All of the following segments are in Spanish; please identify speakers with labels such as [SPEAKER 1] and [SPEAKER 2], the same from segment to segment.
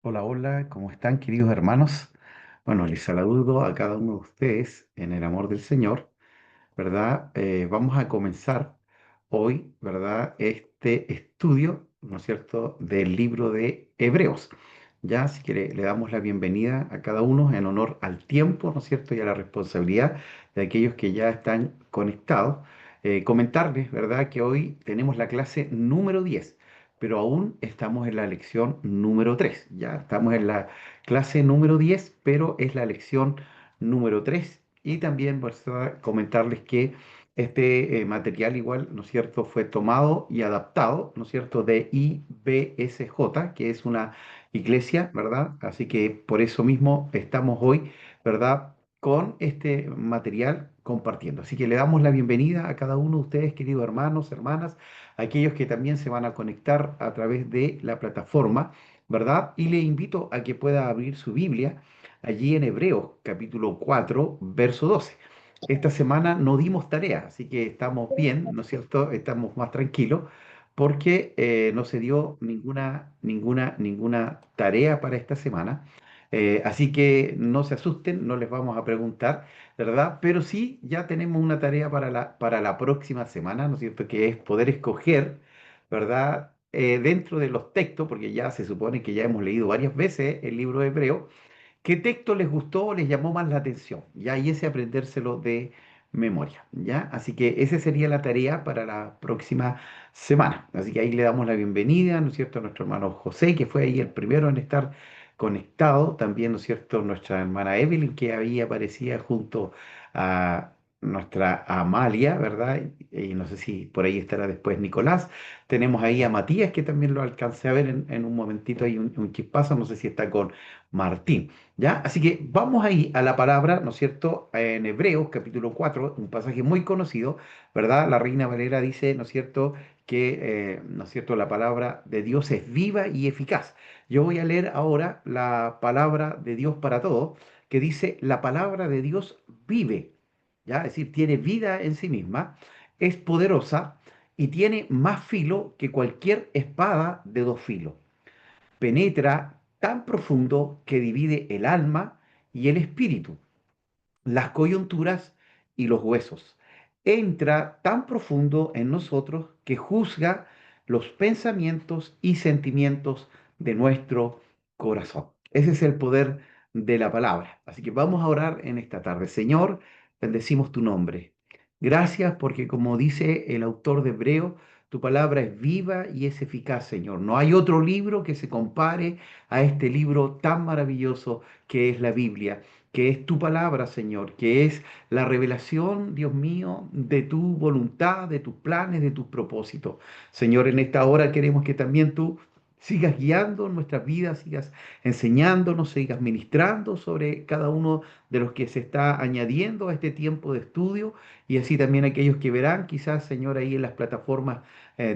[SPEAKER 1] Hola, hola, ¿cómo están, queridos hermanos? Bueno, les saludo a cada uno de ustedes en el amor del Señor, ¿verdad? Vamos a comenzar hoy, ¿verdad? Este estudio, ¿no es cierto?, del libro de Hebreos. Ya, así que le damos la bienvenida a cada uno en honor al tiempo, ¿no es cierto?, y a la responsabilidad de aquellos que ya están conectados. Comentarles, ¿verdad?, que hoy tenemos la clase número 10, pero aún estamos en la lección número 3. Ya estamos en la clase número 10, pero es la lección número 3. Y también pues, comentarles que este material igual, ¿no es cierto?, fue tomado y adaptado, ¿no es cierto?, de IBSJ, que es una iglesia, ¿verdad? Así que por eso mismo estamos hoy, ¿verdad?, con este material compartiendo. Así que le damos la bienvenida a cada uno de ustedes, queridos hermanos, hermanas, aquellos que también se van a conectar a través de la plataforma, ¿verdad? Y le invito a que pueda abrir su Biblia allí en Hebreos capítulo 4, verso 12. Esta semana no dimos tarea, así que estamos bien, ¿no es cierto? Estamos más tranquilos porque no se dio ninguna tarea para esta semana. Así que no se asusten, no les vamos a preguntar, ¿verdad? Pero sí ya tenemos una tarea para la próxima semana, ¿no es cierto? Que es poder escoger, ¿verdad? Dentro de los textos, porque ya se supone que ya hemos leído varias veces el libro de Hebreo. ¿Qué texto les gustó o les llamó más la atención? Ya, y ese aprendérselo de memoria, ¿ya? Así que esa sería la tarea para la próxima semana. Así que ahí le damos la bienvenida, ¿no es cierto?, a nuestro hermano José, que fue ahí el primero en estar conectado. También, ¿no es cierto?, nuestra hermana Evelyn, que ahí aparecía junto a nuestra Amalia, ¿verdad? Y no sé si por ahí estará después Nicolás. Tenemos ahí a Matías, que también lo alcancé a ver en un momentito, hay un chispazo, no sé si está con Martín. ¿Ya? Así que vamos ahí a la palabra, ¿no es cierto? En Hebreos capítulo 4, un pasaje muy conocido, ¿verdad? La Reina Valera dice, ¿no es cierto?, que, ¿no es cierto?, la palabra de Dios es viva y eficaz. Yo voy a leer ahora la palabra de Dios para todos, que dice, la palabra de Dios vive, ¿ya? Es decir, tiene vida en sí misma, es poderosa y tiene más filo que cualquier espada de dos filos, penetra tan profundo que divide el alma y el espíritu, las coyunturas y los huesos. Entra tan profundo en nosotros que juzga los pensamientos y sentimientos de nuestro corazón. Ese es el poder de la palabra. Así que vamos a orar en esta tarde. Señor, bendecimos tu nombre. Gracias porque como dice el autor de Hebreo, tu palabra es viva y es eficaz, Señor. No hay otro libro que se compare a este libro tan maravilloso que es la Biblia, que es tu palabra, Señor, que es la revelación, Dios mío, de tu voluntad, de tus planes, de tus propósitos. Señor, en esta hora queremos que también tú sigas guiando nuestras vidas, sigas enseñándonos, sigas ministrando sobre cada uno de los que se está añadiendo a este tiempo de estudio, y así también aquellos que verán quizás, Señor, ahí en las plataformas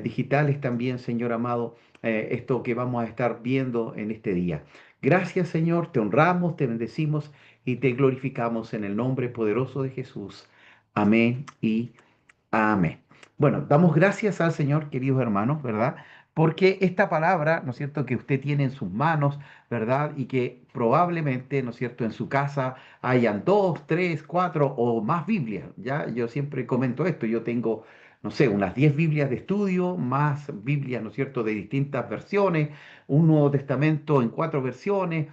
[SPEAKER 1] digitales también, Señor amado, esto que vamos a estar viendo en este día. Gracias, Señor, te honramos, te bendecimos y te glorificamos en el nombre poderoso de Jesús. Amén y amén. Bueno, damos gracias al Señor, queridos hermanos, ¿verdad? Porque esta palabra, ¿no es cierto?, que usted tiene en sus manos, ¿verdad? Y que probablemente, ¿no es cierto?, en su casa hayan dos, tres, cuatro o más Biblias, ¿ya? Yo siempre comento esto, yo tengo, no sé, unas 10 Biblias de estudio, más Biblias, ¿no es cierto?, de distintas versiones, un Nuevo Testamento en 4 versiones,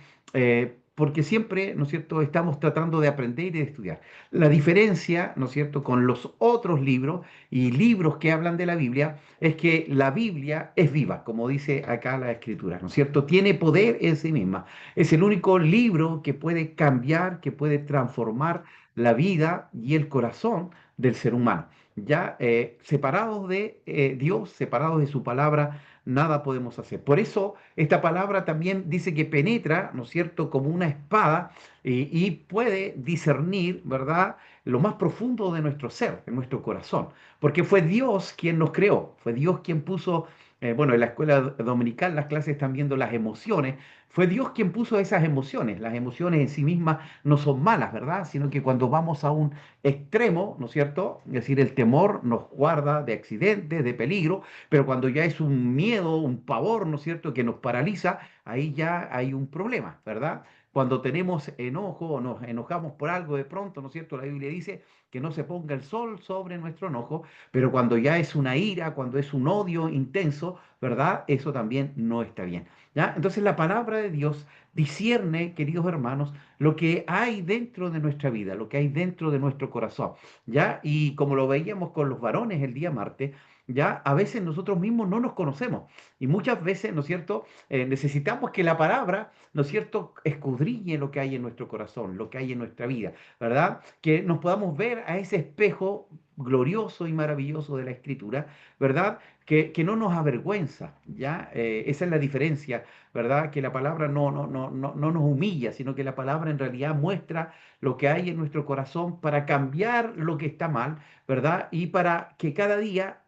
[SPEAKER 1] porque siempre, ¿no es cierto?, estamos tratando de aprender y de estudiar. La diferencia, ¿no es cierto?, con los otros libros y libros que hablan de la Biblia es que la Biblia es viva, como dice acá la Escritura, ¿no es cierto? Tiene poder en sí misma. Es el único libro que puede cambiar, que puede transformar la vida y el corazón del ser humano. Ya separados de Dios, separados de su palabra, nada podemos hacer. Por eso esta palabra también dice que penetra, ¿no es cierto?, como una espada y puede discernir, ¿verdad?, lo más profundo de nuestro ser, de nuestro corazón, porque fue Dios quien nos creó, fue Dios quien puso, bueno, en la escuela dominical las clases están viendo las emociones, fue Dios quien puso esas emociones. Las emociones en sí mismas no son malas, ¿verdad? Sino que cuando vamos a un extremo, ¿no es cierto? Es decir, el temor nos guarda de accidentes, de peligro, pero cuando ya es un miedo, un pavor, ¿no es cierto?, que nos paraliza, ahí ya hay un problema, ¿verdad? Cuando tenemos enojo o nos enojamos por algo de pronto, ¿no es cierto? La Biblia dice que no se ponga el sol sobre nuestro enojo, pero cuando ya es una ira, cuando es un odio intenso, ¿verdad? Eso también no está bien, ¿ya? Entonces la palabra de Dios discierne, queridos hermanos, lo que hay dentro de nuestra vida, lo que hay dentro de nuestro corazón, ¿ya? Y como lo veíamos con los varones el día martes, ya a veces nosotros mismos no nos conocemos y muchas veces, ¿no es cierto?, necesitamos que la palabra, ¿no es cierto?, escudriñe lo que hay en nuestro corazón, lo que hay en nuestra vida, ¿verdad? Que nos podamos ver a ese espejo glorioso y maravilloso de la Escritura, ¿verdad? Que no nos avergüenza, ¿ya? Esa es la diferencia, ¿verdad? Que la palabra no nos humilla, sino que la palabra en realidad muestra lo que hay en nuestro corazón para cambiar lo que está mal, ¿verdad? Y para que cada día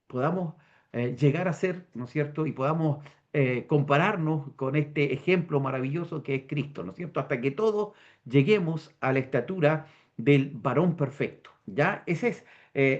[SPEAKER 1] podamos llegar a ser, ¿no es cierto? Y podamos compararnos con este ejemplo maravilloso que es Cristo, ¿no es cierto? Hasta que todos lleguemos a la estatura del varón perfecto, ¿ya? Esa es,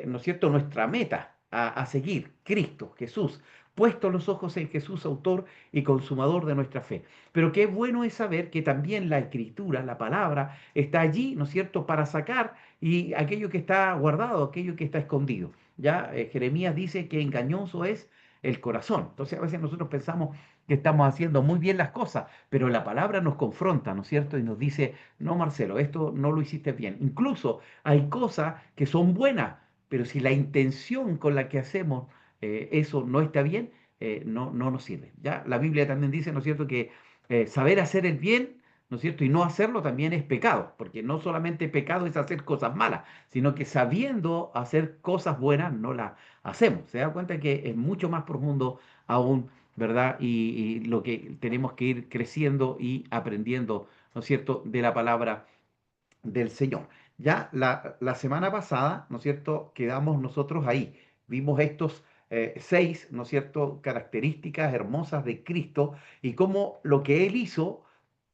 [SPEAKER 1] ¿no es cierto?, nuestra meta a seguir, Cristo, Jesús, puestos los ojos en Jesús, autor y consumador de nuestra fe. Pero qué bueno es saber que también la escritura, la palabra, está allí, ¿no es cierto?, para sacar y aquello que está guardado, aquello que está escondido. Ya Jeremías dice que engañoso es el corazón. Entonces a veces nosotros pensamos que estamos haciendo muy bien las cosas, pero la palabra nos confronta, ¿no es cierto? Y nos dice, no, Marcelo, esto no lo hiciste bien. Incluso hay cosas que son buenas, pero si la intención con la que hacemos eso no está bien, no nos sirve. ¿Ya? La Biblia también dice, ¿no es cierto?, que saber hacer el bien, ¿no es cierto?, y no hacerlo también es pecado, porque no solamente pecado es hacer cosas malas, sino que sabiendo hacer cosas buenas no las hacemos. Se da cuenta que es mucho más profundo aún, ¿verdad? Y lo que tenemos que ir creciendo y aprendiendo, ¿no es cierto?, de la palabra del Señor. Ya la semana pasada, ¿no es cierto?, quedamos nosotros ahí. Vimos estos seis, ¿no es cierto?, características hermosas de Cristo y cómo lo que Él hizo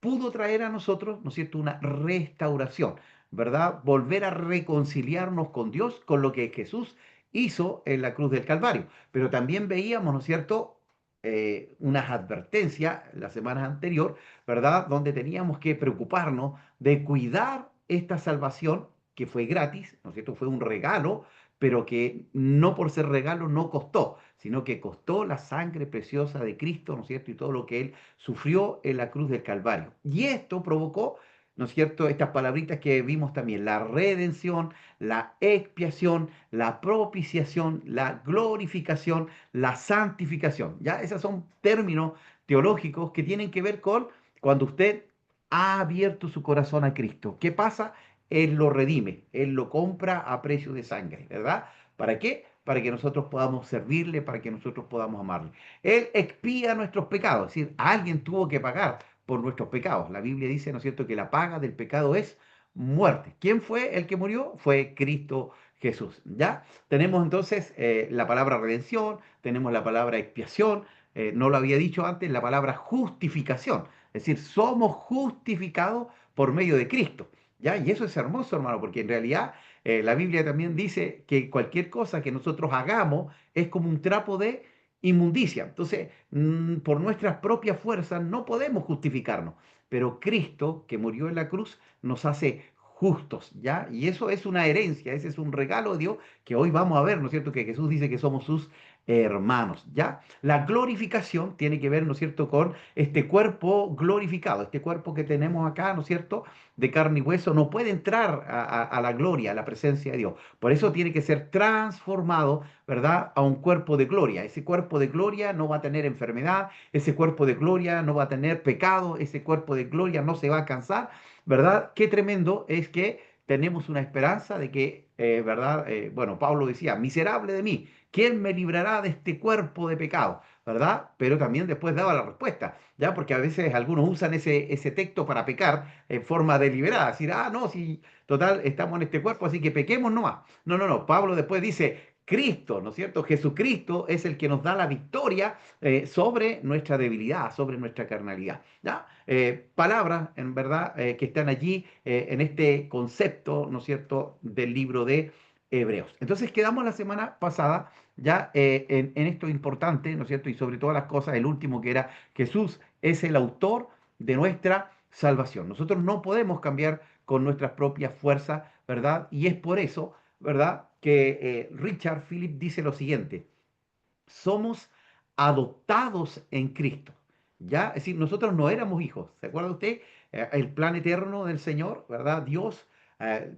[SPEAKER 1] pudo traer a nosotros, ¿no es cierto?, una restauración, ¿verdad? Volver a reconciliarnos con Dios, con lo que Jesús hizo en la cruz del Calvario. Pero también veíamos, ¿no es cierto?, unas advertencias la semana anterior, ¿verdad?, donde teníamos que preocuparnos de cuidar esta salvación que fue gratis, ¿no es cierto? Fue un regalo, pero que no por ser regalo no costó, sino que costó la sangre preciosa de Cristo, ¿no es cierto? Y todo lo que Él sufrió en la cruz del Calvario. Y esto provocó, ¿no es cierto?, estas palabritas que vimos también, la redención, la expiación, la propiciación, la glorificación, la santificación. Ya, esos son términos teológicos que tienen que ver con cuando usted ha abierto su corazón a Cristo. ¿Qué pasa? Él lo redime, Él lo compra a precio de sangre, ¿verdad? ¿Para qué? Para que nosotros podamos servirle, para que nosotros podamos amarle. Él expía nuestros pecados, es decir, alguien tuvo que pagar por nuestros pecados. La Biblia dice, ¿no es cierto?, que la paga del pecado es muerte. ¿Quién fue el que murió? Fue Cristo Jesús, ¿ya? Tenemos entonces la palabra redención, tenemos la palabra expiación, no lo había dicho antes, la palabra justificación. Es decir, somos justificados por medio de Cristo. ¿Ya? Y eso es hermoso, hermano, porque en realidad la Biblia también dice que cualquier cosa que nosotros hagamos es como un trapo de inmundicia. Entonces, por nuestras propias fuerzas no podemos justificarnos, pero Cristo, que murió en la cruz, nos hace justos, ¿ya? Y eso es una herencia, ese es un regalo de Dios que hoy vamos a ver, ¿no es cierto?, que Jesús dice que somos sus hermanos, ¿ya? La glorificación tiene que ver, ¿no es cierto?, con este cuerpo glorificado, este cuerpo que tenemos acá, ¿no es cierto?, de carne y hueso, no puede entrar a la gloria, a la presencia de Dios. Por eso tiene que ser transformado, ¿verdad?, a un cuerpo de gloria. Ese cuerpo de gloria no va a tener enfermedad, ese cuerpo de gloria no va a tener pecado, ese cuerpo de gloria no se va a cansar, ¿verdad? Qué tremendo es que tenemos una esperanza de que, ¿verdad? Bueno, Pablo decía, miserable de mí, ¿quién me librará de este cuerpo de pecado? ¿Verdad? Pero también después daba la respuesta, ¿ya? Porque a veces algunos usan ese texto para pecar en forma deliberada, decir, ah, no, si total estamos en este cuerpo, así que pequemos nomás. No, no, no, Pablo después dice, Cristo, ¿no es cierto? Jesucristo es el que nos da la victoria sobre nuestra debilidad, sobre nuestra carnalidad, ¿ya? Palabras, en verdad, que están allí en este concepto, ¿no es cierto?, del libro de Hebreos. Entonces quedamos la semana pasada ya en esto importante, ¿no es cierto? Y sobre todas las cosas, el último que era Jesús es el autor de nuestra salvación. Nosotros no podemos cambiar con nuestras propias fuerzas, ¿verdad? Y es por eso, ¿verdad? Que Richard Philip dice lo siguiente: somos adoptados en Cristo. ¿Ya? Es decir, nosotros no éramos hijos. ¿Se acuerda usted? El plan eterno del Señor, ¿verdad? Dios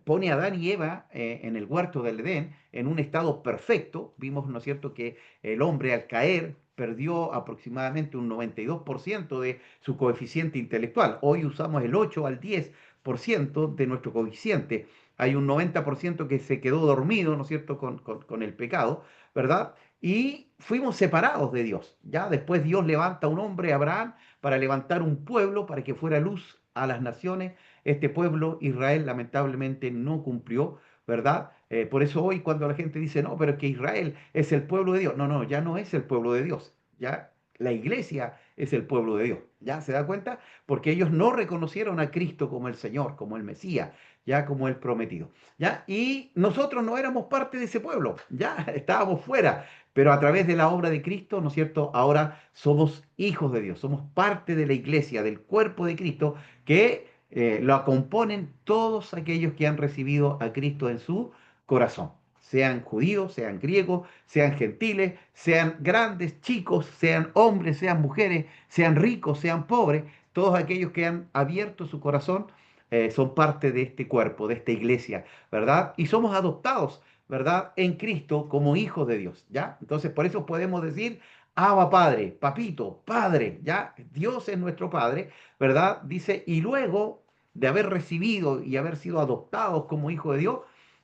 [SPEAKER 1] pone a Adán y Eva en el huerto del Edén en un estado perfecto. Vimos, ¿no es cierto?, que el hombre al caer perdió aproximadamente un 92% de su coeficiente intelectual. Hoy usamos el 8 al 10% de nuestro coeficiente. Hay un 90% que se quedó dormido, ¿no es cierto?, con el pecado, ¿verdad? Y fuimos separados de Dios. Ya después Dios levanta un hombre, Abraham, para levantar un pueblo, para que fuera luz a las naciones. Este pueblo, Israel, lamentablemente no cumplió, ¿verdad? Por eso hoy cuando la gente dice, no, pero es que Israel es el pueblo de Dios. No, no, ya no es el pueblo de Dios. Ya la iglesia es el pueblo de Dios. ¿Ya se da cuenta? Porque ellos no reconocieron a Cristo como el Señor, como el Mesías, ya como el prometido. ¿Ya? Y nosotros no éramos parte de ese pueblo, ya estábamos fuera, pero a través de la obra de Cristo, ¿no es cierto? Ahora somos hijos de Dios, somos parte de la iglesia, del cuerpo de Cristo, que lo componen todos aquellos que han recibido a Cristo en su corazón, sean judíos, sean griegos, sean gentiles, sean grandes, chicos, sean hombres, sean mujeres, sean ricos, sean pobres, todos aquellos que han abierto su corazón son parte de este cuerpo, de esta iglesia, ¿verdad? Y somos adoptados, ¿verdad? En Cristo como hijos de Dios, ¿ya? Entonces, por eso podemos decir, Abba Padre, Papito, Padre, ¿ya? Dios es nuestro Padre, ¿verdad? Dice, y luego de haber recibido y haber sido adoptados como hijos de Dios,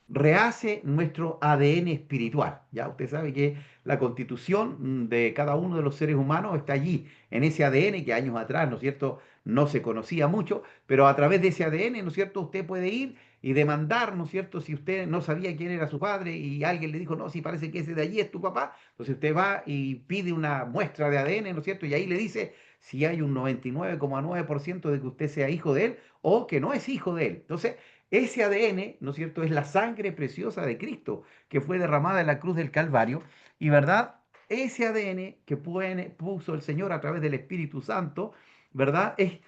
[SPEAKER 1] rehace nuestro ADN espiritual, ¿ya? Usted sabe que la constitución de cada uno de los seres humanos está allí, en ese ADN que años atrás, ¿no es cierto?, no se conocía mucho, pero a través de ese ADN, ¿no es cierto?, usted puede ir y demandar, ¿no es cierto?, si usted no sabía quién era su padre y alguien le dijo, no, si parece que ese de allí es tu papá, entonces usted va y pide una muestra de ADN, ¿no es cierto?, y ahí le dice si hay un 99,9% de que usted sea hijo de él o que no es hijo de él. Entonces, ese ADN, ¿no es cierto?, es la sangre preciosa de Cristo que fue derramada en la cruz del Calvario y, ¿verdad?, ese ADN que puso el Señor a través del Espíritu Santo, ¿verdad?, es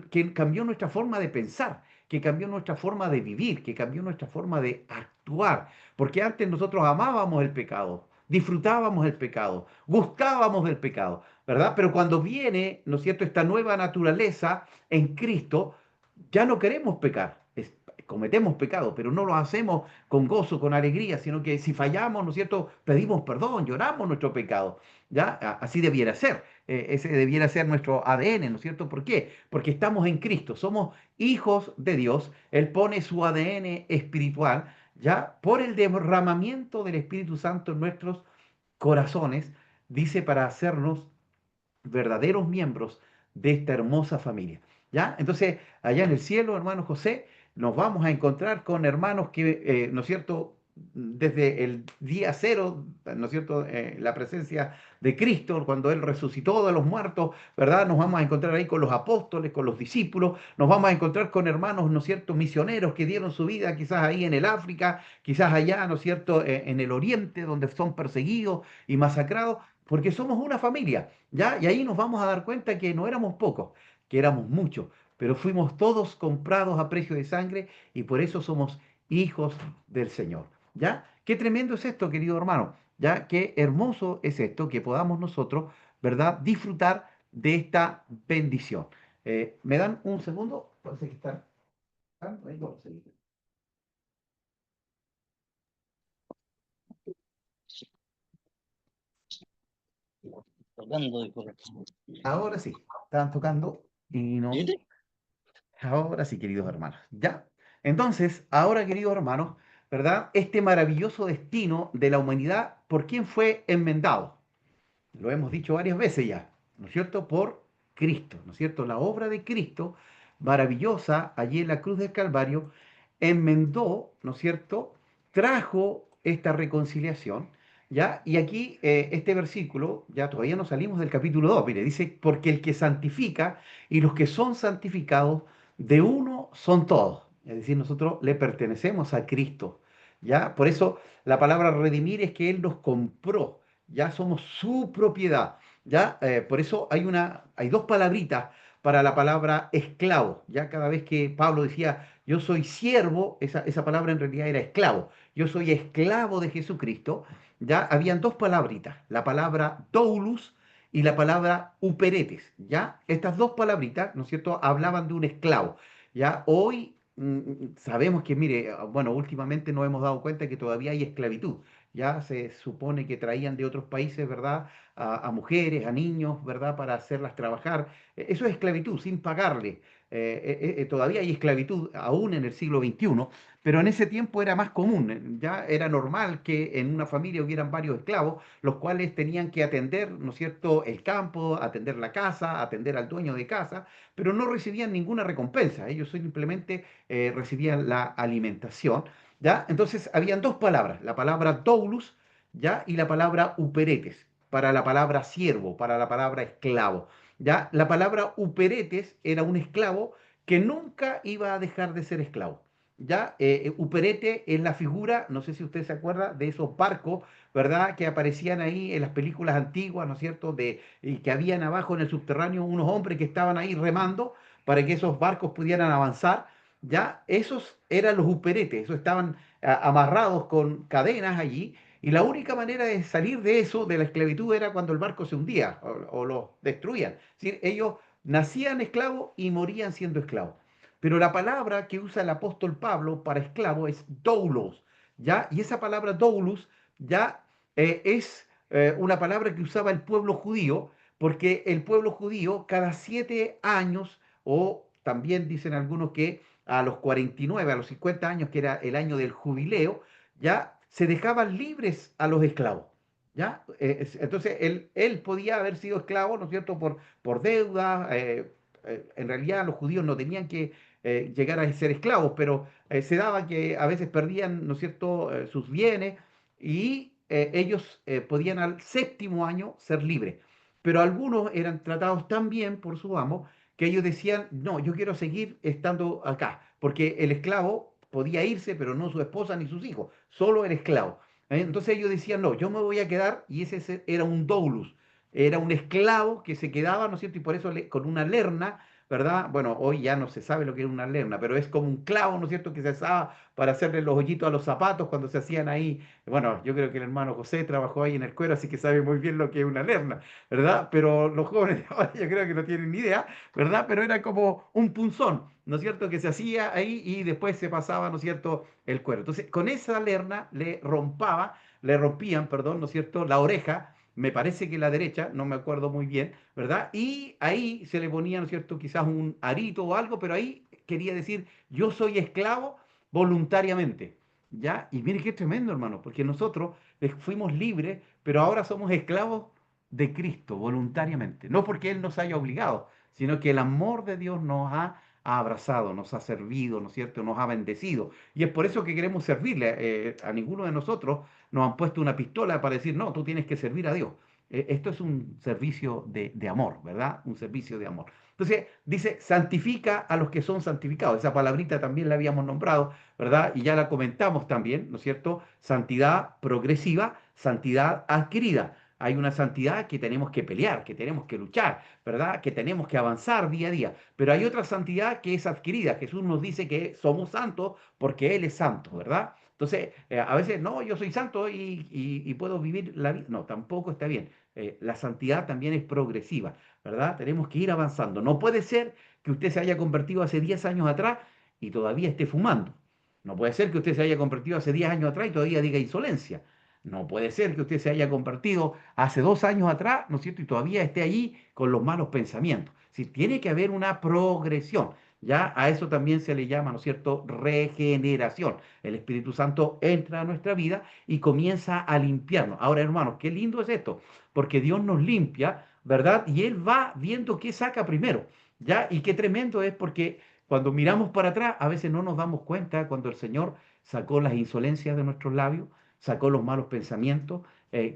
[SPEAKER 1] que cambió nuestra forma de pensar, que cambió nuestra forma de vivir, que cambió nuestra forma de actuar. Porque antes nosotros amábamos el pecado, disfrutábamos el pecado, gustábamos del pecado, ¿verdad? Pero cuando viene, ¿no es cierto?, esta nueva naturaleza en Cristo, ya no queremos pecar. Cometemos pecado, pero no lo hacemos con gozo, con alegría, sino que si fallamos, ¿no es cierto?, pedimos perdón, lloramos nuestro pecado. ¿Ya? Así debiera ser. Ese debiera ser nuestro ADN, ¿no es cierto? ¿Por qué? Porque estamos en Cristo, somos hijos de Dios. Él pone su ADN espiritual, ¿ya? Por el derramamiento del Espíritu Santo en nuestros corazones, dice, para hacernos verdaderos miembros de esta hermosa familia. ¿Ya? Entonces, allá en el cielo, hermano José, nos vamos a encontrar con hermanos que, ¿no es cierto?, desde el día cero, ¿no es cierto?, la presencia de Cristo, cuando Él resucitó de los muertos, ¿verdad? Nos vamos a encontrar ahí con los apóstoles, con los discípulos, nos vamos a encontrar con hermanos, ¿no es cierto?, misioneros que dieron su vida quizás ahí en el África, quizás allá, ¿no es cierto?, en el Oriente, donde son perseguidos y masacrados, porque somos una familia, ¿ya? Y ahí nos vamos a dar cuenta que no éramos pocos, que éramos muchos, pero fuimos todos comprados a precio de sangre y por eso somos hijos del Señor, ¿ya? Qué tremendo es esto, querido hermano, ¿ya? Qué hermoso es esto, que podamos nosotros, ¿verdad?, disfrutar de esta bendición. ¿Me dan un segundo? Parece que están. Ahí vamos a seguir.
[SPEAKER 2] Tocando de corrección.
[SPEAKER 1] Ahora sí, estaban tocando y no.
[SPEAKER 2] ¿Viste?
[SPEAKER 1] Ahora sí, queridos hermanos. Ya. Entonces, ahora, queridos hermanos, ¿verdad? Este maravilloso destino de la humanidad, ¿por quién fue enmendado? Lo hemos dicho varias veces ya, ¿no es cierto? Por Cristo, ¿no es cierto? La obra de Cristo, maravillosa, allí en la cruz del Calvario, enmendó, ¿no es cierto? Trajo esta reconciliación, ¿ya? Y aquí, este versículo, ya todavía no salimos del capítulo 2, mire, dice, porque el que santifica y los que son santificados, de uno son todos. Es decir, nosotros le pertenecemos a Cristo, ¿ya? Por eso la palabra redimir es que Él nos compró, ya somos su propiedad, ¿ya? Por eso hay dos palabritas para la palabra esclavo, ¿ya? Cada vez que Pablo decía, yo soy siervo, esa palabra en realidad era esclavo, yo soy esclavo de Jesucristo, ¿ya? Habían dos palabritas, la palabra doulos y la palabra uperetes, ¿ya? Estas dos palabritas, ¿no es cierto?, hablaban de un esclavo, ¿ya? Hoy sabemos que, mire, bueno, últimamente nos hemos dado cuenta que todavía hay esclavitud. Ya se supone que traían de otros países, ¿verdad? A mujeres, a niños, ¿verdad? Para hacerlas trabajar. Eso es esclavitud, sin pagarle. Todavía hay esclavitud, aún en el siglo XXI, pero en ese tiempo era más común. Ya era normal que en una familia hubieran varios esclavos, los cuales tenían que atender, ¿no es cierto?, el campo, atender la casa, atender al dueño de casa, pero no recibían ninguna recompensa. Ellos simplemente recibían la alimentación, ¿ya? Entonces, habían dos palabras, la palabra doulos, ¿ya? Y la palabra uperetes, para la palabra siervo, para la palabra esclavo, ¿ya? La palabra uperetes era un esclavo que nunca iba a dejar de ser esclavo. ¿Ya? Uperete es la figura, no sé si usted se acuerda, de esos barcos, ¿verdad? Que aparecían ahí en las películas antiguas, ¿no es cierto? Y que habían abajo en el subterráneo unos hombres que estaban ahí remando para que esos barcos pudieran avanzar, ya esos eran los uperetes, esos estaban amarrados con cadenas allí, y la única manera de salir de eso, de la esclavitud, era cuando el barco se hundía o lo destruían. Es decir, ellos nacían esclavos y morían siendo esclavos. Pero la palabra que usa el apóstol Pablo para esclavo es doulos, ¿ya? Y esa palabra doulos ya es una palabra que usaba el pueblo judío, porque el pueblo judío cada 7 años, o también dicen algunos que a los 49, a los 50 años, que era el año del jubileo, ya se dejaban libres a los esclavos. ¿Ya? Entonces él podía haber sido esclavo, ¿no es cierto?, por deuda. En realidad los judíos no tenían que llegar a ser esclavos, pero se daba que a veces perdían, ¿no es cierto?, sus bienes y ellos podían al 7.º año ser libres. Pero algunos eran tratados tan bien por su amo que ellos decían, no, yo quiero seguir estando acá, porque el esclavo podía irse, pero no su esposa ni sus hijos, solo el esclavo. Entonces ellos decían, no, yo me voy a quedar, y ese era un doulus, era un esclavo que se quedaba, ¿no es cierto? Y por eso con una lerna, ¿verdad? Bueno, hoy ya no se sabe lo que es una lerna, pero es como un clavo, ¿no es cierto?, que se usaba para hacerle los hoyitos a los zapatos cuando se hacían ahí. Bueno, yo creo que el hermano José trabajó ahí en el cuero, así que sabe muy bien lo que es una lerna, ¿verdad? Pero los jóvenes de ahora yo creo que no tienen ni idea, ¿verdad? Pero era como un punzón, ¿no es cierto?, que se hacía ahí y después se pasaba, ¿no es cierto?, el cuero. Entonces, con esa lerna le rompían, perdón, ¿no es cierto?, la oreja, me parece que la derecha, no me acuerdo muy bien, ¿verdad? Y ahí se le ponía, ¿no es cierto?, quizás un arito o algo, pero ahí quería decir, yo soy esclavo voluntariamente, ¿ya? Y mire qué tremendo, hermano, porque nosotros fuimos libres, pero ahora somos esclavos de Cristo voluntariamente, no porque Él nos haya obligado, sino que el amor de Dios nos ha abrazado, nos ha servido, ¿no es cierto?, nos ha bendecido. Y es por eso que queremos servirle. A ninguno de nosotros nos han puesto una pistola para decir, no, tú tienes que servir a Dios. Esto es un servicio de amor, ¿verdad? Un servicio de amor. Entonces, dice, santifica a los que son santificados. Esa palabrita también la habíamos nombrado, ¿verdad? Y ya la comentamos también, ¿no es cierto? Santidad progresiva, santidad adquirida. Hay una santidad que tenemos que pelear, que tenemos que luchar, ¿verdad? Que tenemos que avanzar día a día. Pero hay otra santidad que es adquirida. Jesús nos dice que somos santos porque Él es santo, ¿verdad? Entonces, a veces, no, yo soy santo y puedo vivir la vida. No, tampoco está bien. La santidad también es progresiva, ¿verdad? Tenemos que ir avanzando. No puede ser que usted se haya convertido hace 10 años atrás y todavía esté fumando. No puede ser que usted se haya convertido hace 10 años atrás y todavía diga insolencia. No puede ser que usted se haya convertido hace 2 años atrás, ¿no es cierto? Y todavía esté allí con los malos pensamientos. Si tiene que haber una progresión. Ya a eso también se le llama, ¿no es cierto?, regeneración. El Espíritu Santo entra a nuestra vida y comienza a limpiarnos. Ahora, hermanos, qué lindo es esto, porque Dios nos limpia, ¿verdad? Y Él va viendo qué saca primero, ¿ya? Y qué tremendo es porque cuando miramos para atrás, a veces no nos damos cuenta cuando el Señor sacó las insolencias de nuestros labios, sacó los malos pensamientos,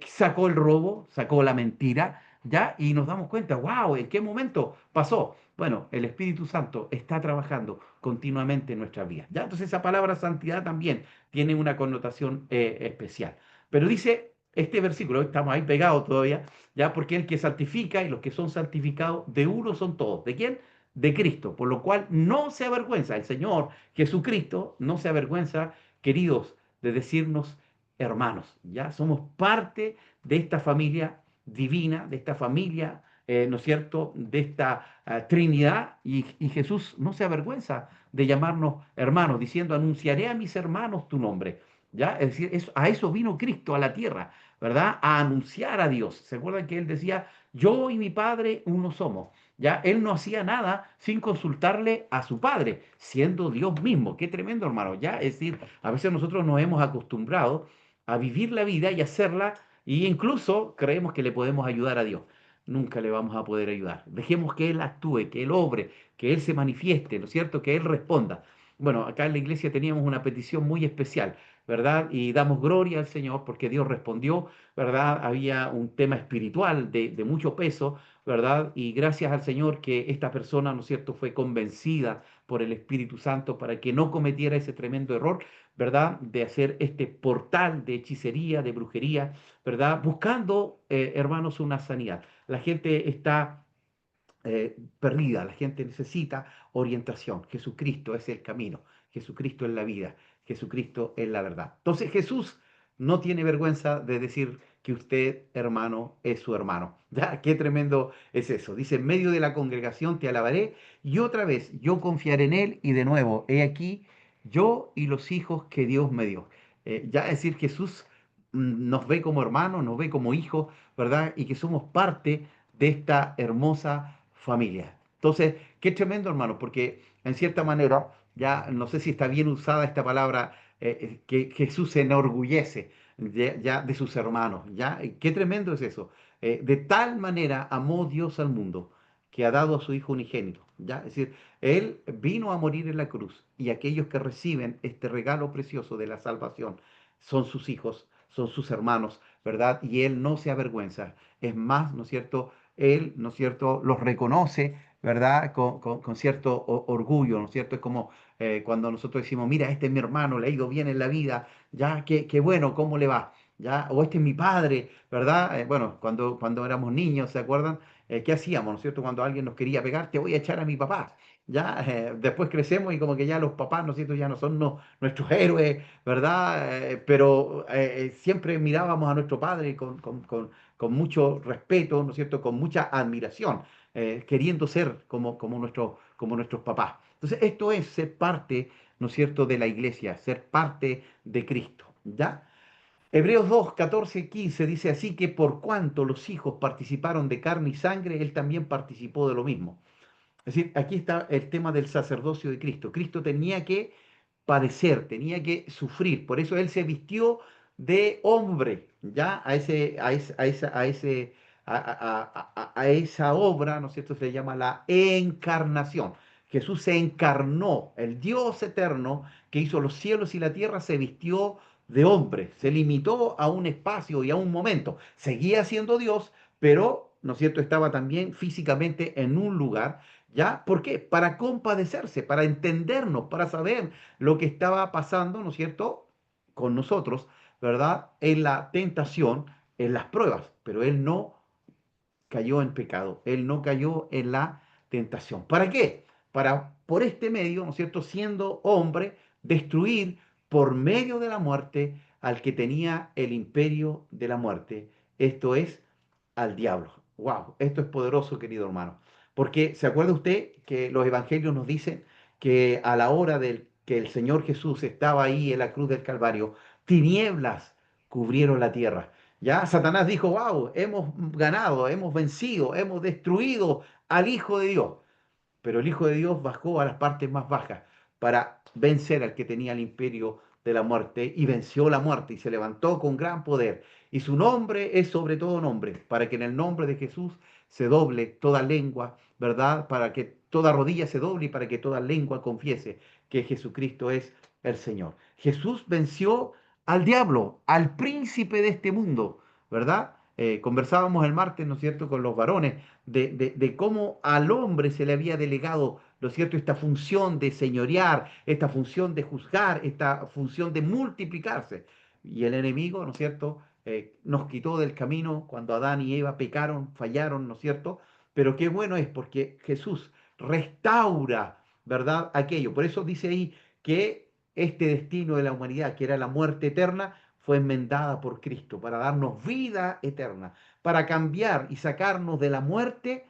[SPEAKER 1] sacó el robo, sacó la mentira, ¿ya? Y nos damos cuenta, wow, ¿en qué momento pasó? Bueno, el Espíritu Santo está trabajando continuamente en nuestras vidas, ¿ya? Entonces esa palabra santidad también tiene una connotación especial. Pero dice este versículo, estamos ahí pegados todavía, ¿ya? Porque el que santifica y los que son santificados, de uno son todos. ¿De quién? De Cristo. Por lo cual no se avergüenza, el Señor Jesucristo no se avergüenza, queridos, de decirnos hermanos, ¿ya? Somos parte de esta familia divina, de esta familia, ¿no es cierto?, de esta Trinidad, y Jesús no se avergüenza de llamarnos hermanos, diciendo, anunciaré a mis hermanos tu nombre, ¿ya? Es decir, a eso vino Cristo a la tierra, ¿verdad? A anunciar a Dios. ¿Se acuerdan que él decía, yo y mi Padre uno somos? ¿Ya? Él no hacía nada sin consultarle a su Padre, siendo Dios mismo. Qué tremendo, hermano, ¿ya? Es decir, a veces nosotros nos hemos acostumbrado a vivir la vida y hacerla, y incluso creemos que le podemos ayudar a Dios. Nunca le vamos a poder ayudar. Dejemos que Él actúe, que Él obre, que Él se manifieste, ¿no es cierto? Que Él responda. Bueno, acá en la iglesia teníamos una petición muy especial, ¿verdad? Y damos gloria al Señor porque Dios respondió, ¿verdad? Había un tema espiritual de mucho peso, ¿verdad? Y gracias al Señor que esta persona, ¿no es cierto?, fue convencida por el Espíritu Santo para que no cometiera ese tremendo error, ¿verdad? De hacer este portal de hechicería, de brujería, ¿verdad? Buscando, hermanos, una sanidad. La gente está perdida, la gente necesita orientación. Jesucristo es el camino, Jesucristo es la vida, Jesucristo es la verdad. Entonces Jesús no tiene vergüenza de decir que usted, hermano, es su hermano. ¿Ya? Qué tremendo es eso. Dice, en medio de la congregación te alabaré y otra vez yo confiaré en él y de nuevo, he aquí yo y los hijos que Dios me dio. Ya es decir, Jesús nos ve como hermanos, nos ve como hijos, ¿verdad? Y que somos parte de esta hermosa familia. Entonces, qué tremendo, hermano, porque en cierta manera, ya no sé si está bien usada esta palabra, que Jesús se enorgullece ya de sus hermanos, ¿ya? Qué tremendo es eso. De tal manera amó Dios al mundo que ha dado a su Hijo unigénito, ¿ya? Es decir, Él vino a morir en la cruz y aquellos que reciben este regalo precioso de la salvación son sus hijos, son sus hermanos, ¿verdad? Y Él no se avergüenza. Es más, ¿no es cierto? Él, ¿no es cierto?, los reconoce, ¿verdad? Con cierto orgullo, ¿no es cierto? Es como cuando nosotros decimos, mira, este es mi hermano, le ha ido bien en la vida, ya, qué bueno, ¿cómo le va? ¿Ya? O este es mi padre, ¿verdad? Bueno, cuando éramos niños, ¿se acuerdan? ¿Qué hacíamos, no es cierto? Cuando alguien nos quería pegar, te voy a echar a mi papá. Ya, después crecemos y como que ya los papás, ¿no es cierto? Ya no son nuestros héroes, ¿verdad? Pero siempre mirábamos a nuestro padre con mucho respeto, ¿no es cierto?, con mucha admiración, queriendo ser como nuestros papás. Entonces, esto es ser parte, ¿no es cierto?, de la iglesia, ser parte de Cristo, ¿ya? Hebreos 2, 14, 15 dice así que por cuanto los hijos participaron de carne y sangre, él también participó de lo mismo. Es decir, aquí está el tema del sacerdocio de Cristo. Cristo tenía que padecer, tenía que sufrir. Por eso él se vistió de hombre, ya a esa obra, ¿no es cierto? Se le llama la encarnación. Jesús se encarnó, el Dios eterno que hizo los cielos y la tierra se vistió de hombre, se limitó a un espacio y a un momento. Seguía siendo Dios, pero, ¿no es cierto?, estaba también físicamente en un lugar. ¿Ya? ¿Por qué? Para compadecerse, para entendernos, para saber lo que estaba pasando, ¿no es cierto?, con nosotros, ¿verdad? En la tentación, en las pruebas, pero él no cayó en pecado, él no cayó en la tentación. ¿Para qué? Para, por este medio, ¿no es cierto?, siendo hombre, destruir por medio de la muerte al que tenía el imperio de la muerte, esto es, al diablo. Wow, esto es poderoso, querido hermano. Porque se acuerda usted que los evangelios nos dicen que a la hora del que el Señor Jesús estaba ahí en la cruz del Calvario, tinieblas cubrieron la tierra. Ya Satanás dijo, wow, hemos ganado, hemos vencido, hemos destruido al Hijo de Dios. Pero el Hijo de Dios bajó a las partes más bajas para vencer al que tenía el imperio de la muerte y venció la muerte y se levantó con gran poder. Y su nombre es sobre todo nombre, para que en el nombre de Jesús se doble toda lengua, ¿verdad? Para que toda rodilla se doble y para que toda lengua confiese que Jesucristo es el Señor. Jesús venció al diablo, al príncipe de este mundo, ¿verdad? conversábamos el martes, ¿no es cierto?, con los varones, de cómo al hombre se le había delegado, ¿no es cierto?, esta función de señorear, esta función de juzgar, esta función de multiplicarse. Y el enemigo, ¿no es cierto?, nos quitó del camino cuando Adán y Eva pecaron, fallaron, ¿no es cierto? Pero qué bueno es porque Jesús restaura, ¿verdad? Aquello. Por eso dice ahí que este destino de la humanidad, que era la muerte eterna, fue enmendada por Cristo para darnos vida eterna, para cambiar y sacarnos de la muerte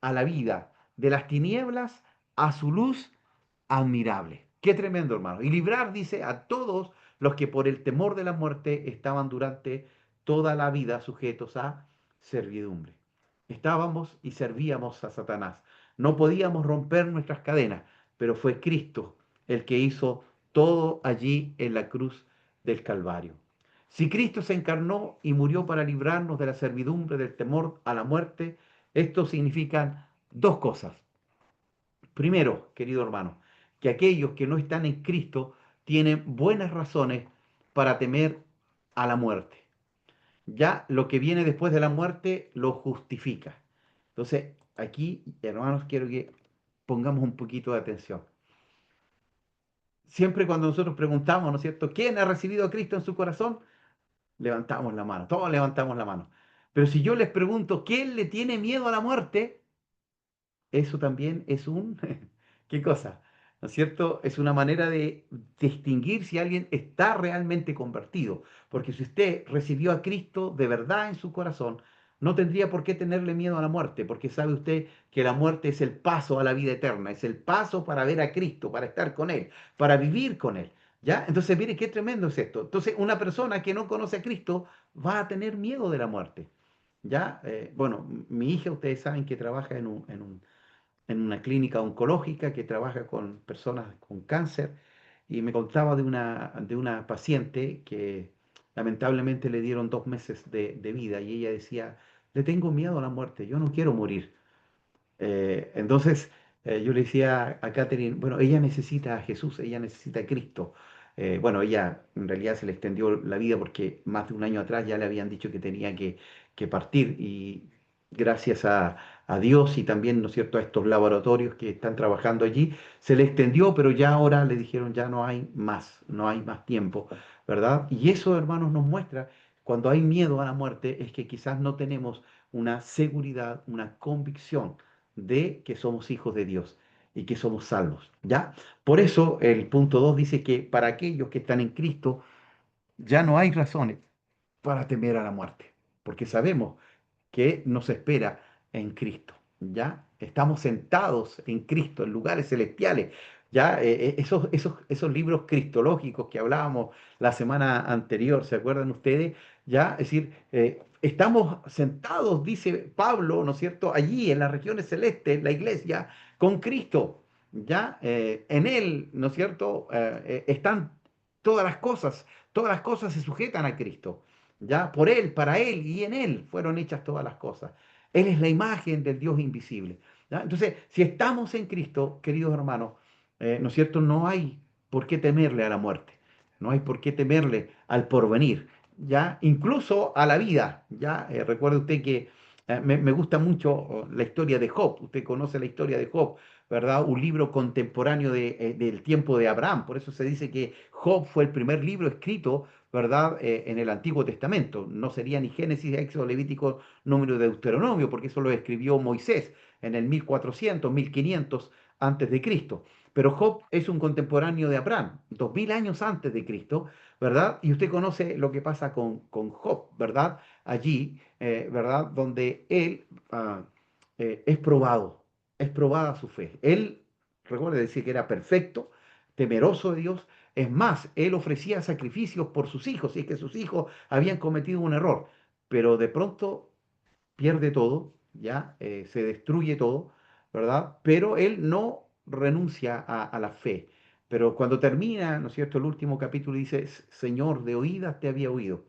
[SPEAKER 1] a la vida, de las tinieblas a su luz admirable. Qué tremendo, hermano. Y librar, dice, a todos los que por el temor de la muerte estaban durante toda la vida sujetos a servidumbre. Estábamos y servíamos a Satanás. No podíamos romper nuestras cadenas, pero fue Cristo el que hizo todo allí en la cruz del Calvario. Si Cristo se encarnó y murió para librarnos de la servidumbre, del temor a la muerte, esto significa dos cosas. Primero, querido hermano, que aquellos que no están en Cristo tienen buenas razones para temer a la muerte. Ya lo que viene después de la muerte lo justifica. Entonces, aquí, hermanos, quiero que pongamos un poquito de atención. Siempre cuando nosotros preguntamos, ¿no es cierto?, ¿quién ha recibido a Cristo en su corazón? Levantamos la mano, todos levantamos la mano. Pero si yo les pregunto, ¿quién le tiene miedo a la muerte? Eso también es un, ¿qué cosa? ¿No es cierto? Es una manera de distinguir si alguien está realmente convertido. Porque si usted recibió a Cristo de verdad en su corazón, no tendría por qué tenerle miedo a la muerte, porque sabe usted que la muerte es el paso a la vida eterna, es el paso para ver a Cristo, para estar con Él, para vivir con Él. ¿Ya? Entonces, mire qué tremendo es esto. Entonces, una persona que no conoce a Cristo va a tener miedo de la muerte. ¿Ya? Bueno, mi hija, ustedes saben que trabaja en una clínica oncológica que trabaja con personas con cáncer y me contaba de una paciente que lamentablemente le dieron 2 meses de vida y ella decía, le tengo miedo a la muerte, yo no quiero morir. Entonces, yo le decía a Catherine, bueno, ella necesita a Jesús, ella necesita a Cristo. Bueno, ella en realidad se le extendió la vida porque más de un año atrás ya le habían dicho que tenía que partir y gracias a Dios y también, ¿no es cierto?, a estos laboratorios que están trabajando allí, se le extendió, pero ya ahora le dijeron ya no hay más, no hay más tiempo, ¿verdad? Y eso, hermanos, nos muestra cuando hay miedo a la muerte es que quizás no tenemos una seguridad, una convicción de que somos hijos de Dios y que somos salvos, ¿ya? Por eso el punto 2 dice que para aquellos que están en Cristo ya no hay razones para temer a la muerte, porque sabemos que nos espera en Cristo, ¿ya? Estamos sentados en Cristo, en lugares celestiales, ¿ya? Esos libros cristológicos que hablábamos la semana anterior, ¿se acuerdan ustedes? ¿Ya? Es decir, estamos sentados, dice Pablo, ¿no es cierto?, allí en las regiones celestes, la iglesia, con Cristo, ¿ya? En Él, ¿no es cierto?, están todas las cosas se sujetan a Cristo. ¿Ya? Por Él, para Él y en Él fueron hechas todas las cosas. Él es la imagen del Dios invisible. ¿Ya? Entonces, si estamos en Cristo, queridos hermanos, ¿no es cierto? No hay por qué temerle a la muerte, no hay por qué temerle al porvenir, ¿ya? Incluso a la vida, ¿ya? Recuerde usted que me gusta mucho la historia de Job, usted conoce la historia de Job, ¿verdad? Un libro contemporáneo del tiempo de Abraham, por eso se dice que Job fue el primer libro escrito, ¿verdad? En el Antiguo Testamento. No sería ni Génesis, Éxodo, Levítico, Número de Deuteronomio, porque eso lo escribió Moisés en el 1400, 1500 antes de Cristo. Pero Job es un contemporáneo de Abraham, 2000 años antes de Cristo, ¿verdad? Y usted conoce lo que pasa con Job, ¿verdad? Allí, ¿verdad? Donde él es probada su fe. Él, recuerde decir que era perfecto, temeroso de Dios, es más, él ofrecía sacrificios por sus hijos, y es que sus hijos habían cometido un error, pero de pronto pierde todo, ya se destruye todo, ¿verdad? Pero él no renuncia a la fe. Pero cuando termina, ¿no es cierto?, el último capítulo dice, Señor, de oídas te había oído,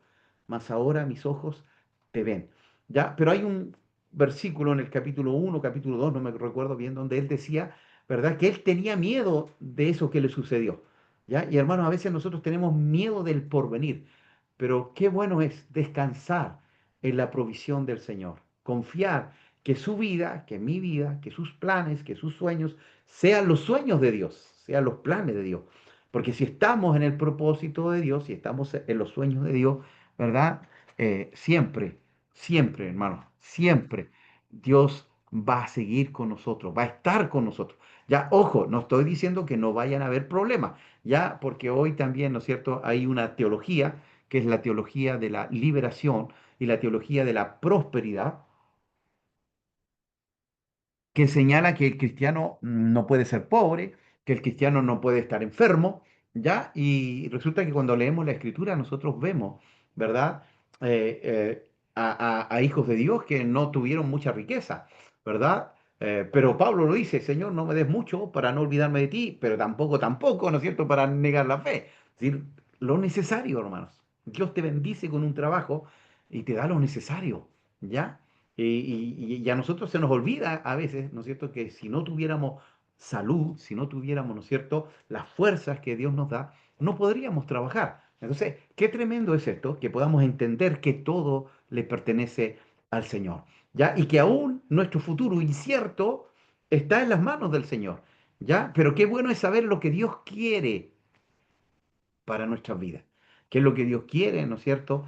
[SPEAKER 1] mas ahora mis ojos te ven. ¿Ya? Pero hay un versículo en el capítulo 1, capítulo 2, no me recuerdo bien, donde él decía, ¿verdad?, que él tenía miedo de eso que le sucedió. ¿Ya? Y hermanos, a veces nosotros tenemos miedo del porvenir, pero qué bueno es descansar en la provisión del Señor. Confiar que su vida, que mi vida, que sus planes, que sus sueños sean los sueños de Dios, sean los planes de Dios. Porque si estamos en el propósito de Dios, si estamos en los sueños de Dios, ¿verdad? Siempre, siempre, hermano, siempre Dios va a seguir con nosotros, va a estar con nosotros. Ya, ojo, no estoy diciendo que no vayan a haber problemas, ya, porque hoy también, ¿no es cierto?, hay una teología que es la teología de la liberación y la teología de la prosperidad, que señala que el cristiano no puede ser pobre, que el cristiano no puede estar enfermo, ¿ya? Y resulta que cuando leemos la escritura nosotros vemos, ¿verdad? A hijos de Dios que no tuvieron mucha riqueza, ¿verdad? Pero Pablo lo dice, Señor, no me des mucho para no olvidarme de ti, pero tampoco, ¿no es cierto?, para negar la fe. Es decir, lo necesario, hermanos. Dios te bendice con un trabajo y te da lo necesario, ¿ya? Y a nosotros se nos olvida a veces, ¿no es cierto?, que si no tuviéramos salud, si no tuviéramos, ¿no es cierto?, las fuerzas que Dios nos da, no podríamos trabajar. Entonces, qué tremendo es esto, que podamos entender que todo le pertenece al Señor, ¿ya? Y que aún nuestro futuro incierto está en las manos del Señor, ¿ya? Pero qué bueno es saber lo que Dios quiere para nuestras vidas. ¿Qué es lo que Dios quiere, ¿no es cierto?,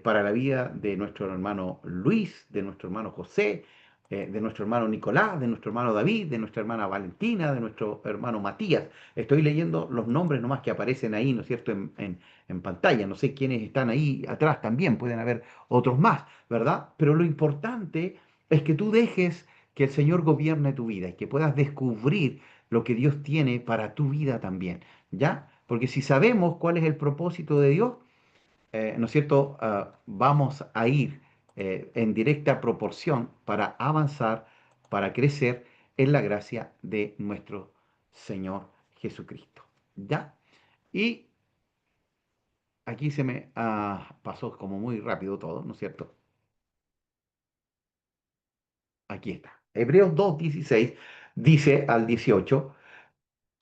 [SPEAKER 1] para la vida de nuestro hermano Luis, de nuestro hermano José, de nuestro hermano Nicolás, de nuestro hermano David, de nuestra hermana Valentina, de nuestro hermano Matías. Estoy leyendo los nombres nomás que aparecen ahí, ¿no es cierto?, en pantalla. No sé quiénes están ahí atrás también, pueden haber otros más, ¿verdad? Pero lo importante es que tú dejes que el Señor gobierne tu vida y que puedas descubrir lo que Dios tiene para tu vida también. ¿Ya? Porque si sabemos cuál es el propósito de Dios, ¿no es cierto? Vamos a ir en directa proporción para avanzar, para crecer en la gracia de nuestro Señor Jesucristo. ¿Ya? Y aquí se me pasó como muy rápido todo, ¿no es cierto? Aquí está. Hebreos 2:16 dice al 18.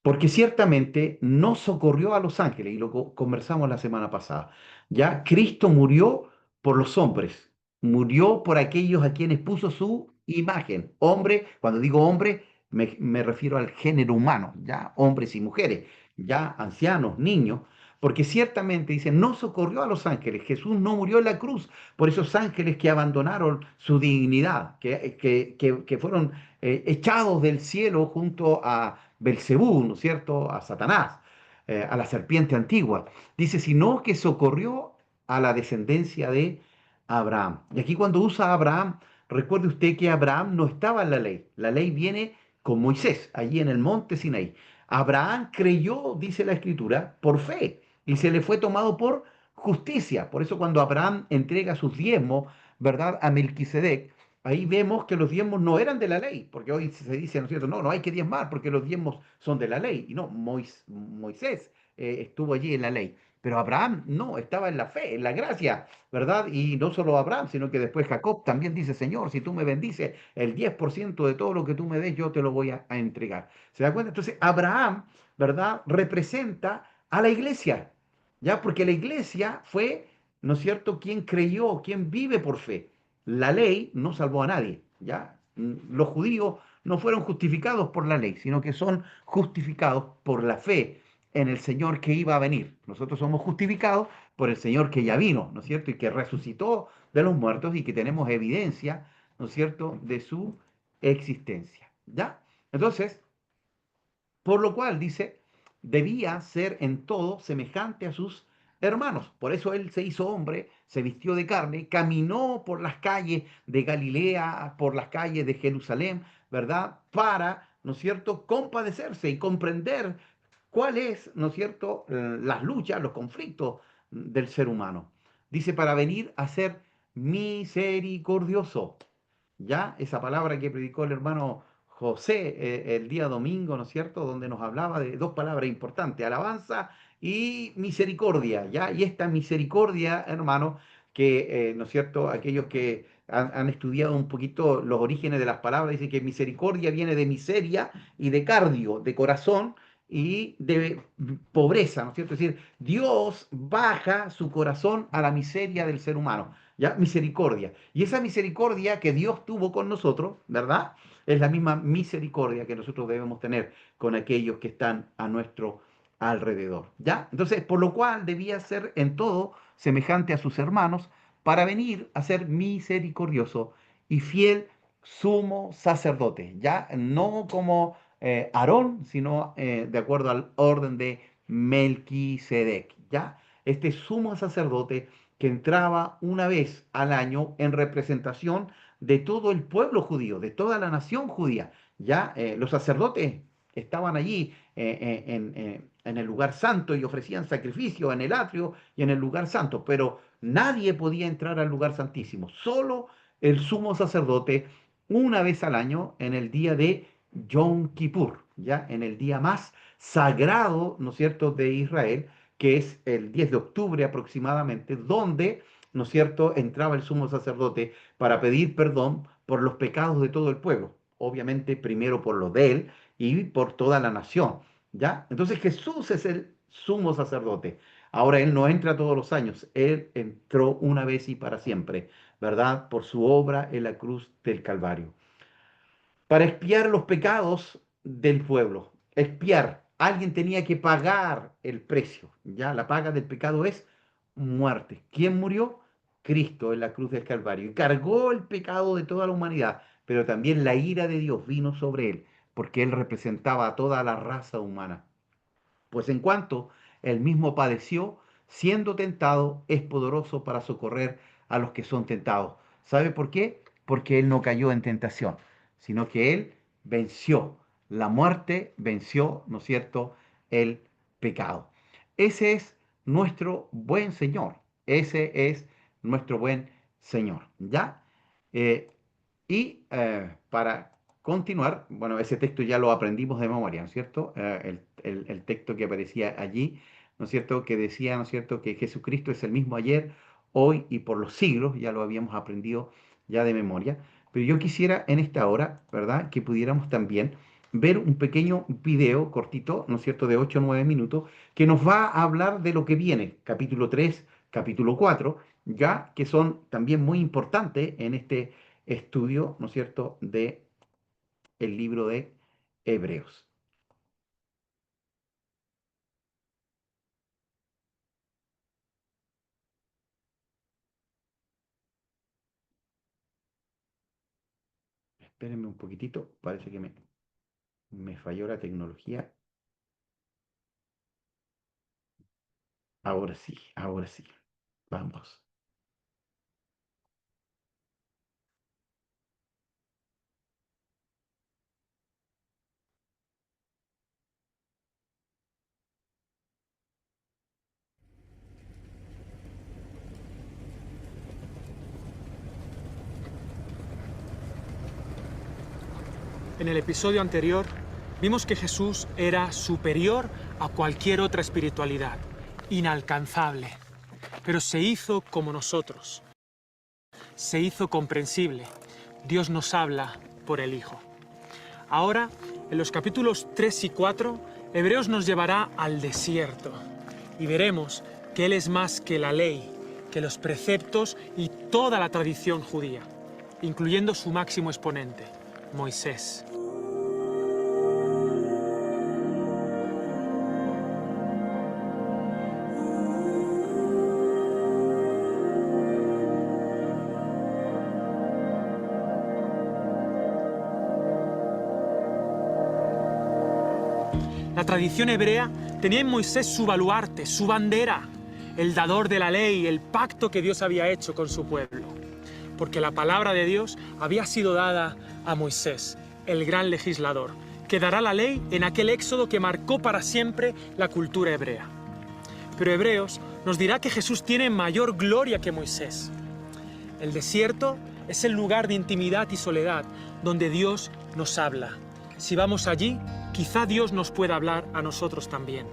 [SPEAKER 1] Porque ciertamente no socorrió a los ángeles, y lo conversamos la semana pasada. Ya Cristo murió por los hombres, murió por aquellos a quienes puso su imagen. Hombre, cuando digo hombre, me refiero al género humano, ya hombres y mujeres, ya ancianos, niños, porque ciertamente dice, no socorrió a los ángeles. Jesús no murió en la cruz por esos ángeles que abandonaron su dignidad, que fueron echados del cielo junto a Belcebú, ¿no es cierto?, a Satanás, a la serpiente antigua. Dice, sino que socorrió a la descendencia de Abraham. Y aquí cuando usa Abraham, recuerde usted que Abraham no estaba en la ley viene con Moisés, allí en el monte Sinaí. Abraham creyó, dice la escritura, por fe, y se le fue tomado por justicia. Por eso cuando Abraham entrega sus diezmos, ¿verdad?, a Melquisedec, ahí vemos que los diezmos no eran de la ley, porque hoy se dice, ¿no es cierto? No, no hay que diezmar porque los diezmos son de la ley. Y no, Moisés estuvo allí en la ley. Pero Abraham no, estaba en la fe, en la gracia, ¿verdad? Y no solo Abraham, sino que después Jacob también dice, Señor, si tú me bendices el 10% de todo lo que tú me des, yo te lo voy a entregar. ¿Se da cuenta? Entonces, Abraham, ¿verdad? Representa a la iglesia, ¿ya? Porque la iglesia fue, ¿no es cierto?, quien creyó, quien vive por fe. La ley no salvó a nadie, ¿ya? Los judíos no fueron justificados por la ley, sino que son justificados por la fe en el Señor que iba a venir. Nosotros somos justificados por el Señor que ya vino, ¿no es cierto? Y que resucitó de los muertos y que tenemos evidencia, ¿no es cierto?, de su existencia, ¿ya? Entonces, por lo cual, dice, debía ser en todo semejante a sus hermanos. Por eso él se hizo hombre, se vistió de carne, caminó por las calles de Galilea, por las calles de Jerusalén, ¿verdad? Para, ¿no es cierto?, compadecerse y comprender cuál es, ¿no es cierto?, las luchas, los conflictos del ser humano. Dice, para venir a ser misericordioso. Ya esa palabra que predicó el hermano José el día domingo, ¿no es cierto?, donde nos hablaba de dos palabras importantes, alabanza y misericordia, ¿ya? Y esta misericordia, hermano, que, ¿no es cierto?, aquellos que han estudiado un poquito los orígenes de las palabras, dicen que misericordia viene de miseria y de cardio, de corazón, y de pobreza, ¿no es cierto? Es decir, Dios baja su corazón a la miseria del ser humano, ¿ya? Misericordia. Y esa misericordia que Dios tuvo con nosotros, ¿verdad? Es la misma misericordia que nosotros debemos tener con aquellos que están a nuestro alrededor, ¿ya? Entonces, por lo cual debía ser en todo semejante a sus hermanos para venir a ser misericordioso y fiel sumo sacerdote, ¿ya? No como Aarón, sino de acuerdo al orden de Melquisedec, ¿ya? Este sumo sacerdote que entraba una vez al año en representación de todo el pueblo judío, de toda la nación judía, ¿ya? Los sacerdotes estaban allí en el lugar santo y ofrecían sacrificios en el atrio y en el lugar santo, pero nadie podía entrar al lugar santísimo, solo el sumo sacerdote una vez al año en el día de Yom Kippur, ya en el día más sagrado, ¿no es cierto?, de Israel, que es el 10 de octubre aproximadamente, donde, ¿no es cierto?, entraba el sumo sacerdote para pedir perdón por los pecados de todo el pueblo, obviamente primero por los de él y por toda la nación, ¿ya? Entonces Jesús es el sumo sacerdote. Ahora Él no entra todos los años, Él entró una vez y para siempre, ¿verdad? Por su obra en la cruz del Calvario para expiar los pecados del pueblo. Expiar. Alguien tenía que pagar el precio. Ya la paga del pecado es muerte. ¿Quién murió? Cristo en la cruz del Calvario. Y cargó el pecado de toda la humanidad, pero también la ira de Dios vino sobre él, porque él representaba a toda la raza humana. Pues en cuanto él mismo padeció, siendo tentado, es poderoso para socorrer a los que son tentados. ¿Sabe por qué? Porque él no cayó en tentación, sino que él venció la muerte, venció, ¿no es cierto?, el pecado. Ese es nuestro buen Señor, ese es nuestro buen Señor, ¿ya? Eh, para continuar, bueno, ese texto ya lo aprendimos de memoria, ¿no es cierto? El texto que aparecía allí, ¿no es cierto? Que decía, ¿no es cierto?, que Jesucristo es el mismo ayer, hoy y por los siglos, ya lo habíamos aprendido ya de memoria. Pero yo quisiera en esta hora, ¿verdad?, que pudiéramos también ver un pequeño video cortito, ¿no es cierto?, de 8 o 9 minutos, que nos va a hablar de lo que viene, capítulo 3, capítulo 4, ya que son también muy importantes en este estudio, ¿no es cierto?, de el libro de Hebreos. Espérenme un poquitito, parece que me falló la tecnología. Ahora sí, ahora sí. Vamos.
[SPEAKER 3] En el episodio anterior vimos que Jesús era superior a cualquier otra espiritualidad, inalcanzable, pero se hizo como nosotros, se hizo comprensible. Dios nos habla por el Hijo. Ahora, en los capítulos 3 y 4, Hebreos nos llevará al desierto y veremos que Él es más que la ley, que los preceptos y toda la tradición judía, incluyendo su máximo exponente, Moisés. La tradición hebrea tenía en Moisés su baluarte, su bandera, el dador de la ley, el pacto que Dios había hecho con su pueblo. Porque la palabra de Dios había sido dada a Moisés, el gran legislador, que dará la ley en aquel éxodo que marcó para siempre la cultura hebrea. Pero Hebreos nos dirá que Jesús tiene mayor gloria que Moisés. El desierto es el lugar de intimidad y soledad donde Dios nos habla. Si vamos allí, quizá Dios nos pueda hablar a nosotros también.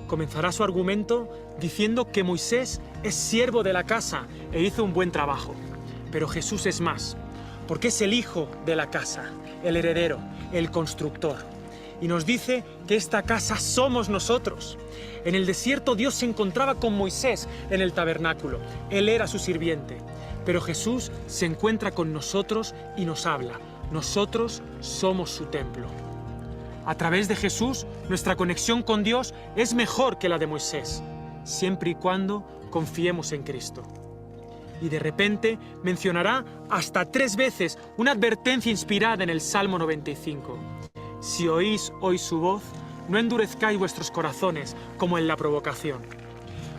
[SPEAKER 3] Comenzará su argumento diciendo que Moisés es siervo de la casa e hizo un buen trabajo. Pero Jesús es más, porque es el hijo de la casa, el heredero, el constructor. y nos dice que esta casa somos nosotros. En el desierto Dios se encontraba con Moisés en el tabernáculo. Él era su sirviente. Pero Jesús se encuentra con nosotros y nos habla. Nosotros somos su templo. A través de Jesús, nuestra conexión con Dios es mejor que la de Moisés, siempre y cuando confiemos en Cristo. Y de repente mencionará hasta 3 veces una advertencia inspirada en el Salmo 95. Si oís hoy su voz, no endurezcáis vuestros corazones como en la provocación.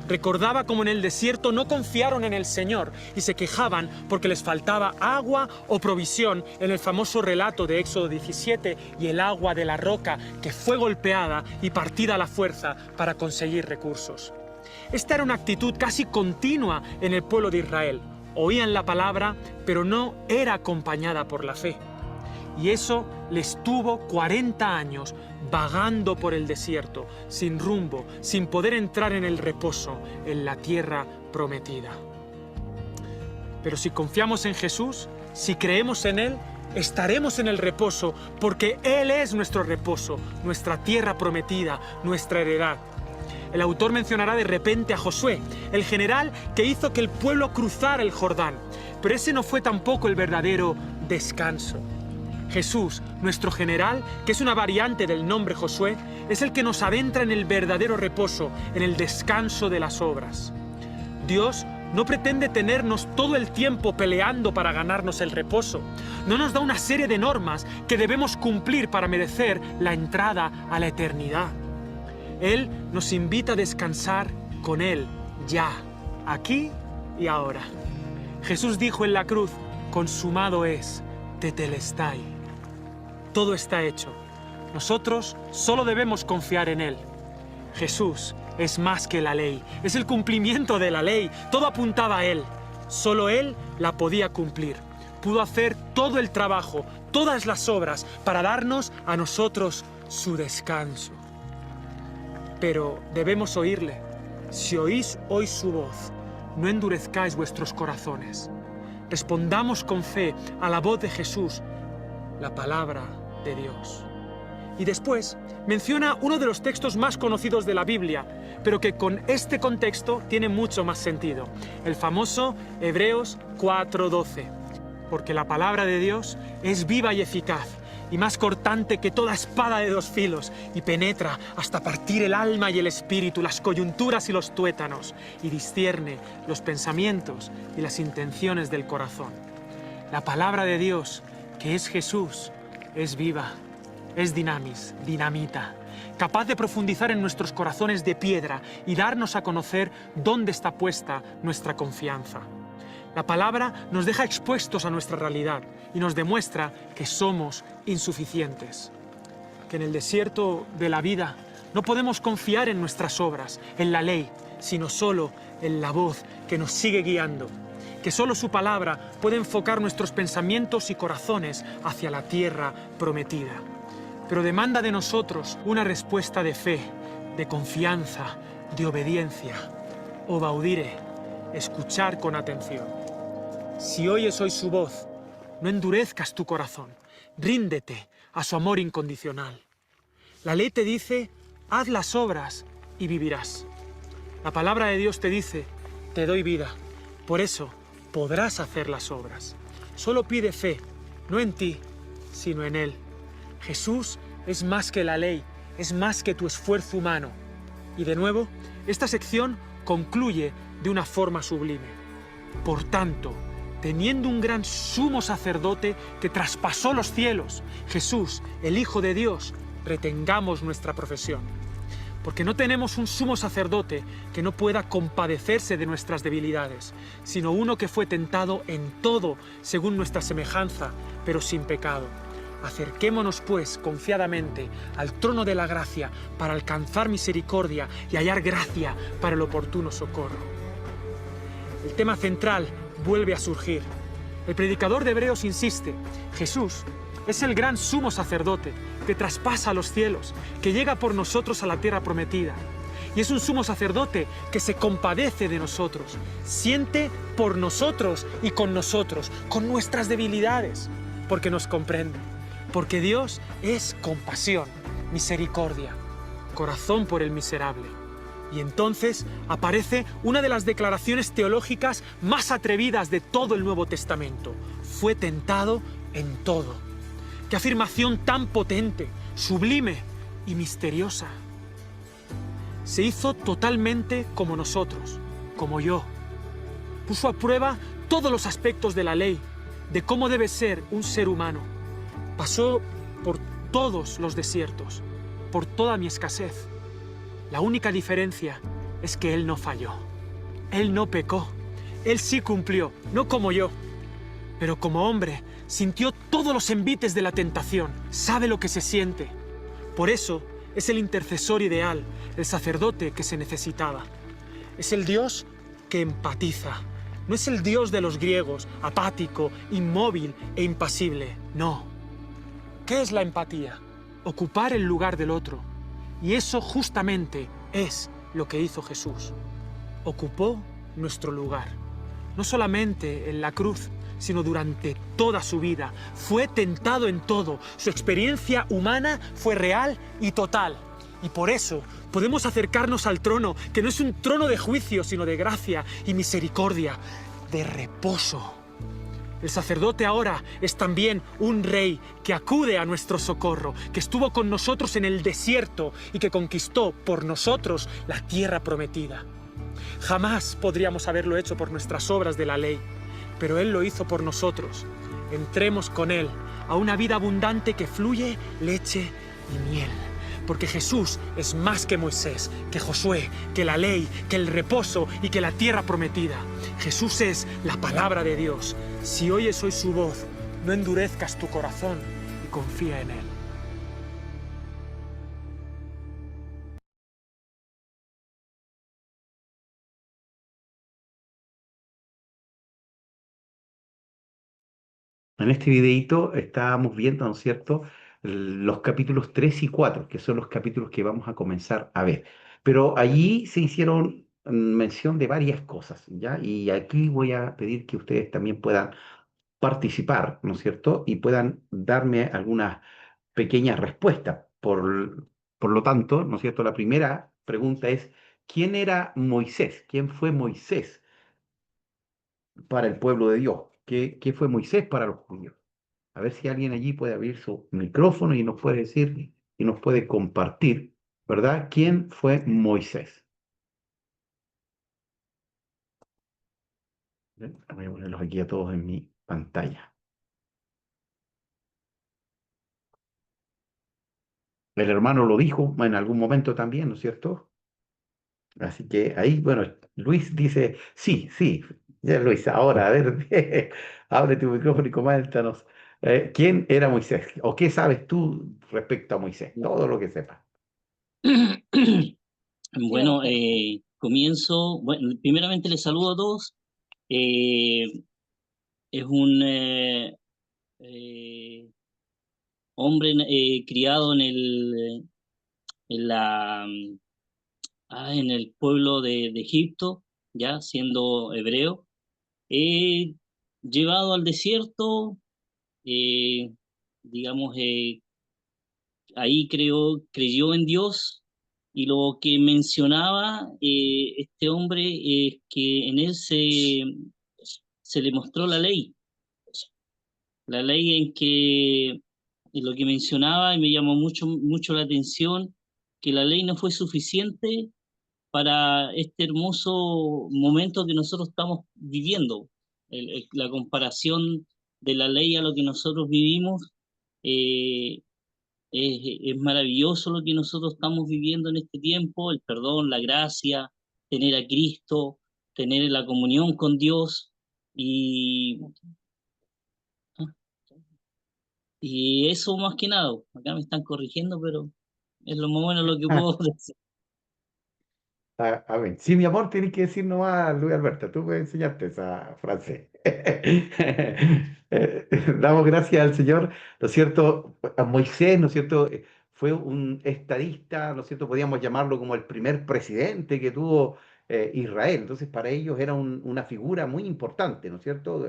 [SPEAKER 3] Recordaba cómo en el desierto no confiaron en el Señor y se quejaban porque les faltaba agua o provisión en el famoso relato de Éxodo 17 y el agua de la roca que fue golpeada y partida a la fuerza para conseguir recursos. Esta era una actitud casi continua en el pueblo de Israel. Oían la palabra, pero no era acompañada por la fe. Y eso les tuvo 40 años vagando por el desierto, sin rumbo, sin poder entrar en el reposo, en la tierra prometida. Pero si confiamos en Jesús, si creemos en Él, estaremos en el reposo, porque Él es nuestro reposo, nuestra tierra prometida, nuestra heredad. El autor mencionará de repente a Josué, el general que hizo que el pueblo cruzara el Jordán, pero ese no fue tampoco el verdadero descanso. Jesús, nuestro general, que es una variante del nombre Josué, es el que nos adentra en el verdadero reposo, en el descanso de las obras. Dios no pretende tenernos todo el tiempo peleando para ganarnos el reposo. No nos da una serie de normas que debemos cumplir para merecer la entrada a la eternidad. Él nos invita a descansar con Él, ya, aquí y ahora. Jesús dijo en la cruz, consumado es, tetelestai. Todo está hecho. Nosotros solo debemos confiar en Él. Jesús es más que la ley, es el cumplimiento de la ley. Todo apuntaba a Él. Solo Él la podía cumplir. Pudo hacer todo el trabajo, todas las obras, para darnos a nosotros su descanso. Pero debemos oírle. Si oís hoy su voz, no endurezcáis vuestros corazones. Respondamos con fe a la voz de Jesús, la palabra de Dios. Y después menciona uno de los textos más conocidos de la Biblia, pero que con este contexto tiene mucho más sentido, el famoso Hebreos 4:12, porque la palabra de Dios es viva y eficaz, y más cortante que toda espada de 2 filos, y penetra hasta partir el alma y el espíritu, las coyunturas y los tuétanos, y discierne los pensamientos y las intenciones del corazón. La palabra de Dios, que es Jesús, es viva, es dinamita, capaz de profundizar en nuestros corazones de piedra y darnos a conocer dónde está puesta nuestra confianza. La palabra nos deja expuestos a nuestra realidad y nos demuestra que somos insuficientes, que en el desierto de la vida no podemos confiar en nuestras obras, en la ley, sino solo en la voz que nos sigue guiando, que solo su palabra puede enfocar nuestros pensamientos y corazones hacia la tierra prometida. Pero demanda de nosotros una respuesta de fe, de confianza, de obediencia. Obaudire, escuchar con atención. Si oyes hoy su voz, no endurezcas tu corazón, ríndete a su amor incondicional. La ley te dice, haz las obras y vivirás. La palabra de Dios te dice, te doy vida, por eso podrás hacer las obras. Solo pide fe, no en ti, sino en Él. Jesús es más que la ley, es más que tu esfuerzo humano. Y de nuevo, esta sección concluye de una forma sublime. Por tanto, teniendo un gran sumo sacerdote que traspasó los cielos, Jesús, el Hijo de Dios, retengamos nuestra profesión. Porque no tenemos un sumo sacerdote que no pueda compadecerse de nuestras debilidades, sino uno que fue tentado en todo según nuestra semejanza, pero sin pecado. Acerquémonos, pues, confiadamente al trono de la gracia para alcanzar misericordia y hallar gracia para el oportuno socorro. El tema central vuelve a surgir. El predicador de Hebreos insiste, Jesús es el gran sumo sacerdote que traspasa los cielos, que llega por nosotros a la tierra prometida. Y es un sumo sacerdote que se compadece de nosotros, siente por nosotros y con nosotros, con nuestras debilidades, porque nos comprende. Porque Dios es compasión, misericordia, corazón por el miserable. Y entonces aparece una de las declaraciones teológicas más atrevidas de todo el Nuevo Testamento. Fue tentado en todo. ¡Qué afirmación tan potente, sublime y misteriosa! Se hizo totalmente como nosotros, como yo. Puso a prueba todos los aspectos de la ley, de cómo debe ser un ser humano. Pasó por todos los desiertos, por toda mi escasez. La única diferencia es que Él no falló. Él no pecó. Él sí cumplió, no como yo. Pero como hombre, sintió todos los envites de la tentación. Sabe lo que se siente. Por eso es el intercesor ideal, el sacerdote que se necesitaba. Es el Dios que empatiza. No es el Dios de los griegos, apático, inmóvil e impasible. No. ¿Qué es la empatía? Ocupar el lugar del otro. Y eso justamente es lo que hizo Jesús. Ocupó nuestro lugar. No solamente en la cruz, sino durante toda su vida. Fue tentado en todo. Su experiencia humana fue real y total. Y por eso podemos acercarnos al trono, que no es un trono de juicio, sino de gracia y misericordia, de reposo. El sacerdote ahora es también un rey que acude a nuestro socorro, que estuvo con nosotros en el desierto y que conquistó por nosotros la tierra prometida. Jamás podríamos haberlo hecho por nuestras obras de la ley, pero Él lo hizo por nosotros. Entremos con Él a una vida abundante que fluye leche y miel. Porque Jesús es más que Moisés, que Josué, que la ley, que el reposo y que la tierra prometida. Jesús es la palabra de Dios. Si oyes hoy su voz, no endurezcas tu corazón y confía en Él.
[SPEAKER 1] En este videito estábamos viendo, ¿no es cierto?, los capítulos 3 y 4, que son los capítulos que vamos a comenzar a ver. Pero allí se hicieron mención de varias cosas, ¿ya? Y aquí voy a pedir que ustedes también puedan participar, ¿no es cierto? Y puedan darme algunas pequeñas respuestas. Por lo tanto, ¿no es cierto? La primera pregunta es, ¿quién era Moisés? ¿Quién fue Moisés para el pueblo de Dios? ¿Qué fue Moisés para los judíos? A ver si alguien allí puede abrir su micrófono y nos puede decir y nos puede compartir, ¿verdad? ¿Quién fue Moisés? Bien, voy a ponerlos aquí a todos en mi pantalla. El hermano lo dijo en algún momento también, ¿no es cierto? Así que ahí, bueno, Luis dice, sí, sí, ya Luis, ahora, a ver, abre tu micrófono y coméntanos. ¿Quién era Moisés? ¿O qué sabes tú respecto a Moisés? Todo lo que sepas.
[SPEAKER 2] Bueno, comienzo. Bueno, primeramente les saludo a todos. Eh, es un eh, hombre criado en la, en el pueblo de Egipto, ya siendo hebreo. Llevado al desierto, eh, digamos, ahí creyó en Dios, y lo que mencionaba este hombre es que en él se le mostró la ley en que lo que mencionaba, y me llamó mucho la atención, que la ley no fue suficiente para este hermoso momento que nosotros estamos viviendo. La comparación de la ley a lo que nosotros vivimos, eh, es maravilloso lo que nosotros estamos viviendo en este tiempo, el perdón, la gracia, tener a Cristo, tener la comunión con Dios, y, y eso más que nada. Acá me están corrigiendo, pero es lo más bueno lo que puedo decir.
[SPEAKER 1] A ver, sí, mi amor, tienes que decir nomás, Luis Alberto, tú puedes enseñarte esa frase. Damos gracias al Señor, ¿no es cierto? A Moisés, ¿no es cierto? Fue un estadista, ¿no es cierto? Podríamos llamarlo como el primer presidente que tuvo Israel. Entonces, para ellos era una figura muy importante, ¿no es cierto?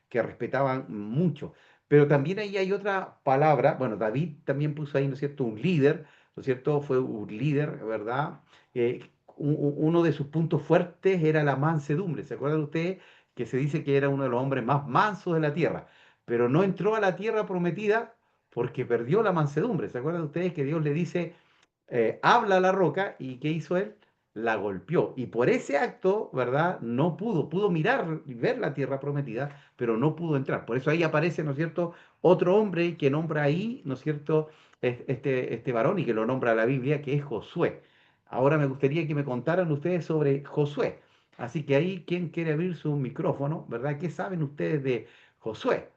[SPEAKER 1] Que respetaban mucho. Pero también ahí hay otra palabra, bueno, David también puso ahí, ¿no es cierto?, un líder, ¿no es cierto?, fue un líder, ¿verdad? Uno de sus puntos fuertes era la mansedumbre. ¿Se acuerdan ustedes que se dice que era uno de los hombres más mansos de la tierra? Pero no entró a la tierra prometida porque perdió la mansedumbre. ¿Se acuerdan ustedes que Dios le dice, habla a la roca y qué hizo él? La golpeó. Y por ese acto, ¿verdad? No pudo mirar y ver la tierra prometida, pero no pudo entrar. Por eso ahí aparece, ¿no es cierto?, otro hombre que nombra ahí, ¿no es cierto?, este varón y que lo nombra la Biblia, que es Josué. Ahora me gustaría que me contaran ustedes sobre Josué. Así que ahí, ¿quién quiere abrir su micrófono, ¿verdad? ¿Qué saben ustedes de Josué?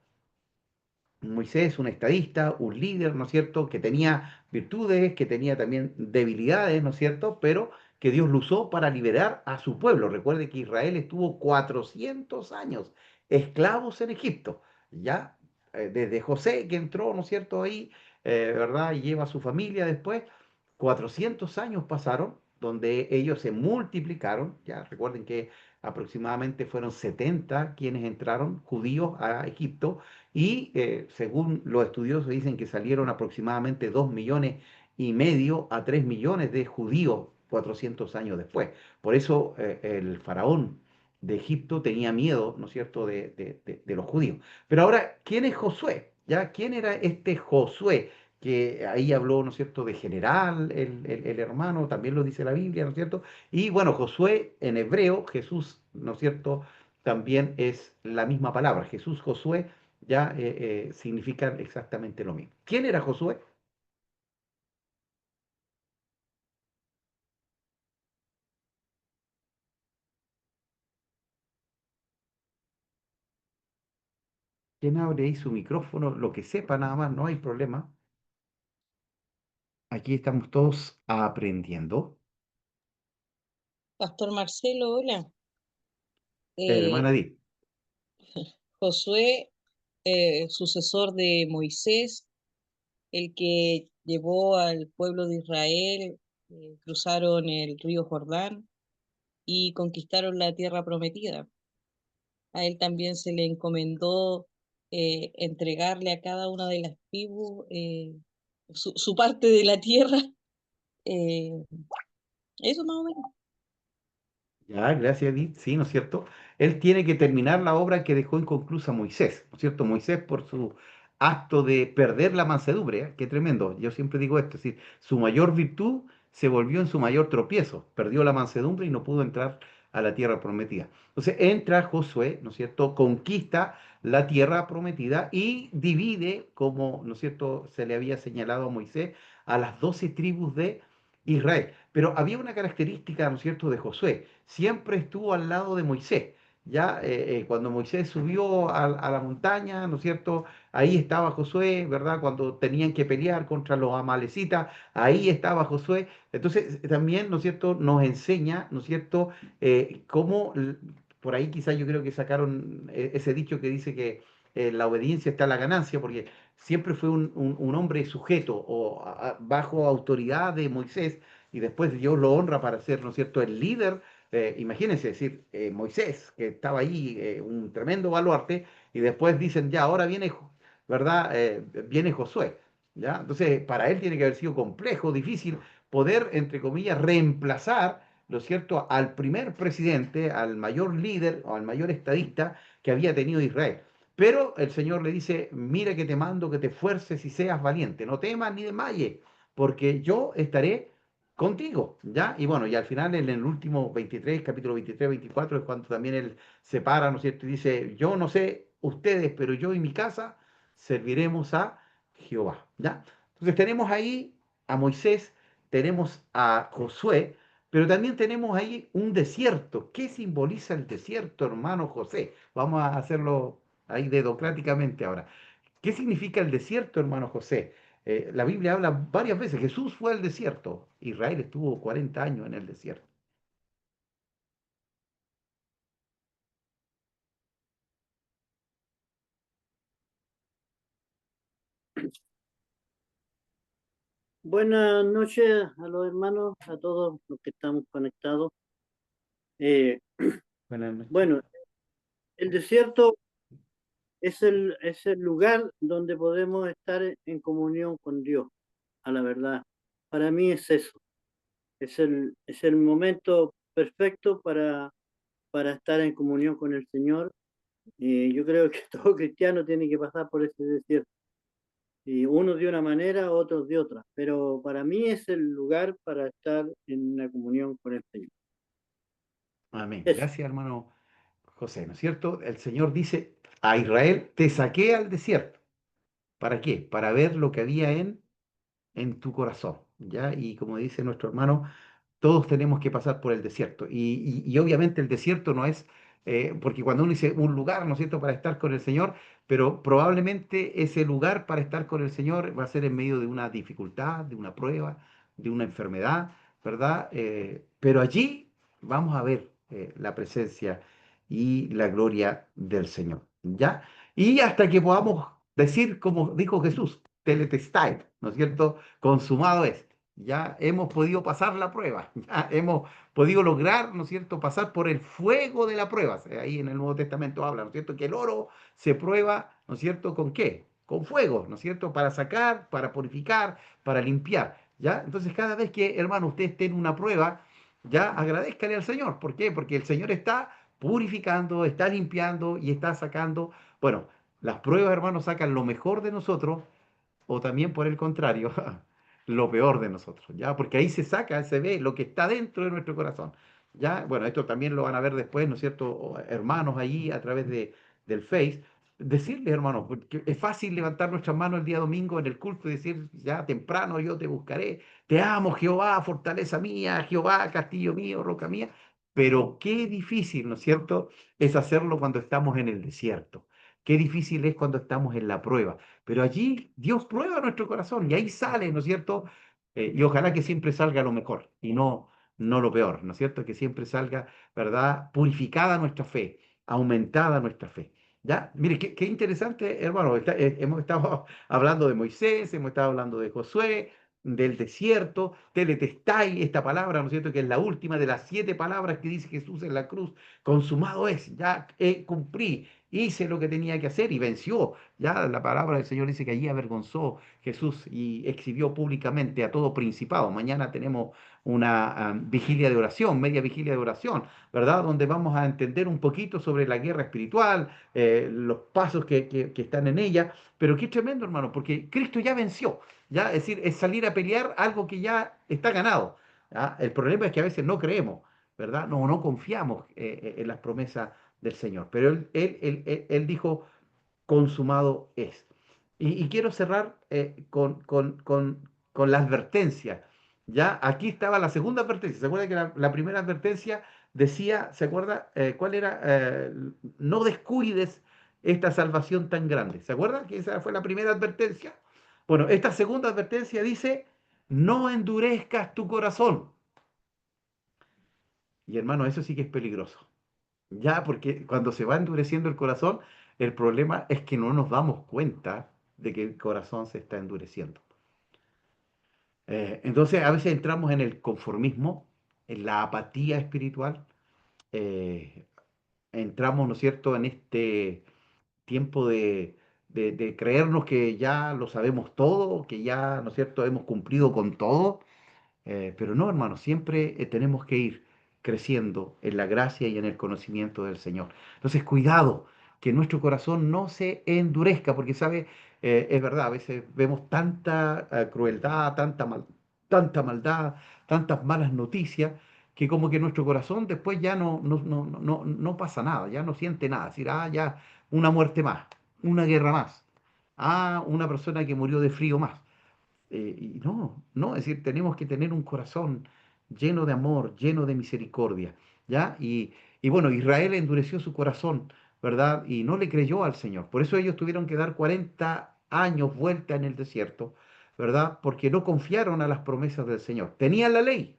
[SPEAKER 1] Moisés, un estadista, un líder, ¿no es cierto?, que tenía virtudes, que tenía también debilidades, ¿no es cierto?, pero que Dios lo usó para liberar a su pueblo. Recuerde que Israel estuvo 400 años esclavos en Egipto, ya desde José que entró, ¿no es cierto?, ahí, ¿verdad?, y lleva a su familia después. 400 años pasaron donde ellos se multiplicaron, ya recuerden que aproximadamente fueron 70 quienes entraron, judíos, a Egipto, y según los estudiosos dicen que salieron aproximadamente 2,5 millones a 3 millones de judíos 400 años después. Por eso el faraón de Egipto tenía miedo, ¿no es cierto?, de los judíos. Pero ahora, ¿quién es Josué? ¿Ya? ¿Quién era este Josué? Que ahí habló, ¿no es cierto?, de general, el hermano, también lo dice la Biblia, ¿no es cierto? Y bueno, Josué en hebreo, Jesús, ¿no es cierto?, también es la misma palabra. Jesús, Josué, ya significan exactamente lo mismo. ¿Quién era Josué? ¿Quién abre ahí su micrófono? Lo que sepa nada más, no hay problema. Aquí estamos todos aprendiendo.
[SPEAKER 4] Pastor Marcelo, hola.
[SPEAKER 1] Hermana
[SPEAKER 4] Eh,
[SPEAKER 1] Di.
[SPEAKER 4] Josué, sucesor de Moisés, el que llevó al pueblo de Israel, cruzaron el río Jordán y conquistaron la tierra prometida. A él también se le encomendó entregarle a cada una de las tribus su parte de la tierra. Eh, Eso más o menos.
[SPEAKER 1] Ya, gracias, Edith. Sí, ¿no es cierto? Él tiene que terminar la obra que dejó inconclusa Moisés, ¿no es cierto? Moisés por su acto de perder la mansedumbre, ¿eh? Qué tremendo. Yo siempre digo esto, es decir, su mayor virtud se volvió en su mayor tropiezo. Perdió la mansedumbre y no pudo entrar a la tierra prometida. Entonces entra Josué, ¿no es cierto? Conquista la tierra prometida y divide, como, ¿no es cierto?, se le había señalado a Moisés, a las 12 tribus de Israel. Pero había una característica, ¿no es cierto?, de Josué. Siempre estuvo al lado de Moisés. Ya cuando Moisés subió a la montaña, ¿no es cierto? Ahí estaba Josué, ¿verdad? Cuando tenían que pelear contra los amalecitas, ahí estaba Josué. Entonces también, ¿no es cierto?, nos enseña, ¿no es cierto?, cómo, por ahí quizás yo creo que sacaron ese dicho que dice que la obediencia está en la ganancia, porque siempre fue un hombre sujeto o bajo autoridad de Moisés, y después Dios lo honra para ser, ¿no es cierto?, el líder. Imagínense, es decir, Moisés, que estaba ahí, un tremendo baluarte, y después dicen, ya, ahora viene, ¿verdad? Viene Josué, ¿ya? Entonces, para él tiene que haber sido complejo, difícil, poder, entre comillas, reemplazar, ¿no es cierto?, al primer presidente, al mayor líder o al mayor estadista que había tenido Israel. Pero el Señor le dice, mira que te mando que te esfuerces y seas valiente, no temas ni desmayes, porque yo estaré contigo, ¿ya? Y bueno, y al final en el último 23, capítulo 23, 24, es cuando también él se para, ¿no es cierto? Y dice, yo no sé ustedes, pero yo y mi casa serviremos a Jehová, ¿ya? Entonces tenemos ahí a Moisés, tenemos a Josué, pero también tenemos ahí un desierto. ¿Qué simboliza el desierto, hermano José? Vamos a hacerlo ahí dedocráticamente ahora. ¿Qué significa el desierto, hermano José? La Biblia habla varias veces. Jesús fue al desierto. Israel estuvo 40 años en el desierto.
[SPEAKER 5] Buenas noches a los hermanos, a todos los que estamos conectados. Eh,
[SPEAKER 1] Buenas noches.
[SPEAKER 5] bueno, el desierto es el lugar donde podemos estar en comunión con Dios, a la verdad. Para mí es eso, es el momento perfecto para estar en comunión con el Señor. Y yo creo que todo cristiano tiene que pasar por ese desierto. Y unos de una manera, otros de otra. Pero para mí es el lugar para estar en una comunión con el Señor.
[SPEAKER 1] Amén.
[SPEAKER 5] Eso.
[SPEAKER 1] Gracias, hermano José, ¿no es cierto? El Señor dice a Israel, te saqué al desierto. ¿Para qué? Para ver lo que había en tu corazón, ¿ya? Y como dice nuestro hermano, todos tenemos que pasar por el desierto. Y obviamente el desierto no es, porque cuando uno dice un lugar, ¿no es cierto?, para estar con el Señor, pero probablemente ese lugar para estar con el Señor va a ser en medio de una dificultad, de una prueba, de una enfermedad, ¿verdad? Pero allí vamos a ver la presencia y la gloria del Señor, ¿ya? Y hasta que podamos decir, como dijo Jesús, teletestai, ¿no es cierto? Consumado es. Ya hemos podido pasar la prueba, ya hemos podido lograr, ¿no es cierto?, pasar por el fuego de la prueba. Ahí en el Nuevo Testamento habla, ¿no es cierto?, que el oro se prueba, ¿no es cierto?, ¿con qué? Con fuego, ¿no es cierto?, para sacar, para purificar, para limpiar, ¿ya? Entonces cada vez que, hermano, usted esté en una prueba, ya agradezcale al Señor. ¿Por qué? Porque el Señor está purificando, está limpiando y está sacando, bueno, las pruebas, hermanos, sacan lo mejor de nosotros o también por el contrario, lo peor de nosotros, ¿ya? Porque ahí se saca, se ve lo que está dentro de nuestro corazón, ¿ya? Bueno, esto también lo van a ver después, ¿no es cierto? Hermanos allí a través del Face. Decirles, hermanos, porque es fácil levantar nuestras manos el día domingo en el culto y decir, ya temprano yo te buscaré, te amo, Jehová, fortaleza mía, Jehová, castillo mío, roca mía, pero qué difícil, ¿no es cierto?, es hacerlo cuando estamos en el desierto. Qué difícil es cuando estamos en la prueba. Pero allí Dios prueba nuestro corazón y ahí sale, ¿no es cierto? Y ojalá que siempre salga lo mejor y no lo peor, ¿no es cierto? Que siempre salga, ¿verdad? Purificada nuestra fe, aumentada nuestra fe. ¿Ya? Mire, qué interesante, hermano. Hemos estado hablando de Moisés, hemos estado hablando de Josué, del desierto, teletestai, esta palabra, ¿no es cierto? Que es la última de las 7 palabras que dice Jesús en la cruz. Consumado es, ya cumplí, hice lo que tenía que hacer y venció. Ya la palabra del Señor dice que allí avergonzó Jesús y exhibió públicamente a todo principado. Mañana tenemos una vigilia de oración, media vigilia de oración, ¿verdad? Donde vamos a entender un poquito sobre la guerra espiritual, los pasos que están en ella. Pero qué tremendo, hermano, porque Cristo ya venció. ¿Ya? Es decir, es salir a pelear algo que ya está ganado. ¿Ya? El problema es que a veces no creemos, ¿verdad? No confiamos en las promesas del Señor. Pero él dijo, consumado es. Y quiero cerrar con la advertencia. Ya, aquí estaba la segunda advertencia. ¿Se acuerda que la primera advertencia decía, ¿se acuerda cuál era? No descuides esta salvación tan grande. ¿Se acuerda que esa fue la primera advertencia? Bueno, esta segunda advertencia dice, no endurezcas tu corazón. Y hermano, eso sí que es peligroso. Ya, porque cuando se va endureciendo el corazón, el problema es que no nos damos cuenta de que el corazón se está endureciendo. Entonces, a veces entramos en el conformismo, en la apatía espiritual, eh, entramos, ¿no es cierto?, en este tiempo de creernos que ya lo sabemos todo, que ya, ¿no es cierto?, hemos cumplido con todo. Pero no, hermano, siempre tenemos que ir creciendo en la gracia y en el conocimiento del Señor. Entonces, cuidado, que nuestro corazón no se endurezca, porque, ¿sabe? Es verdad, a veces vemos tanta crueldad, tanta maldad, tantas malas noticias, que como que nuestro corazón después ya no pasa nada, ya no siente nada. Es decir, ya una muerte más, una guerra más, una persona que murió de frío más. Y no, es decir, tenemos que tener un corazón lleno de amor, lleno de misericordia, ¿ya? Y bueno, Israel endureció su corazón, ¿verdad? Y no le creyó al Señor. Por eso ellos tuvieron que dar 40 años vuelta en el desierto, ¿verdad? Porque no confiaron a las promesas del Señor. Tenían la ley,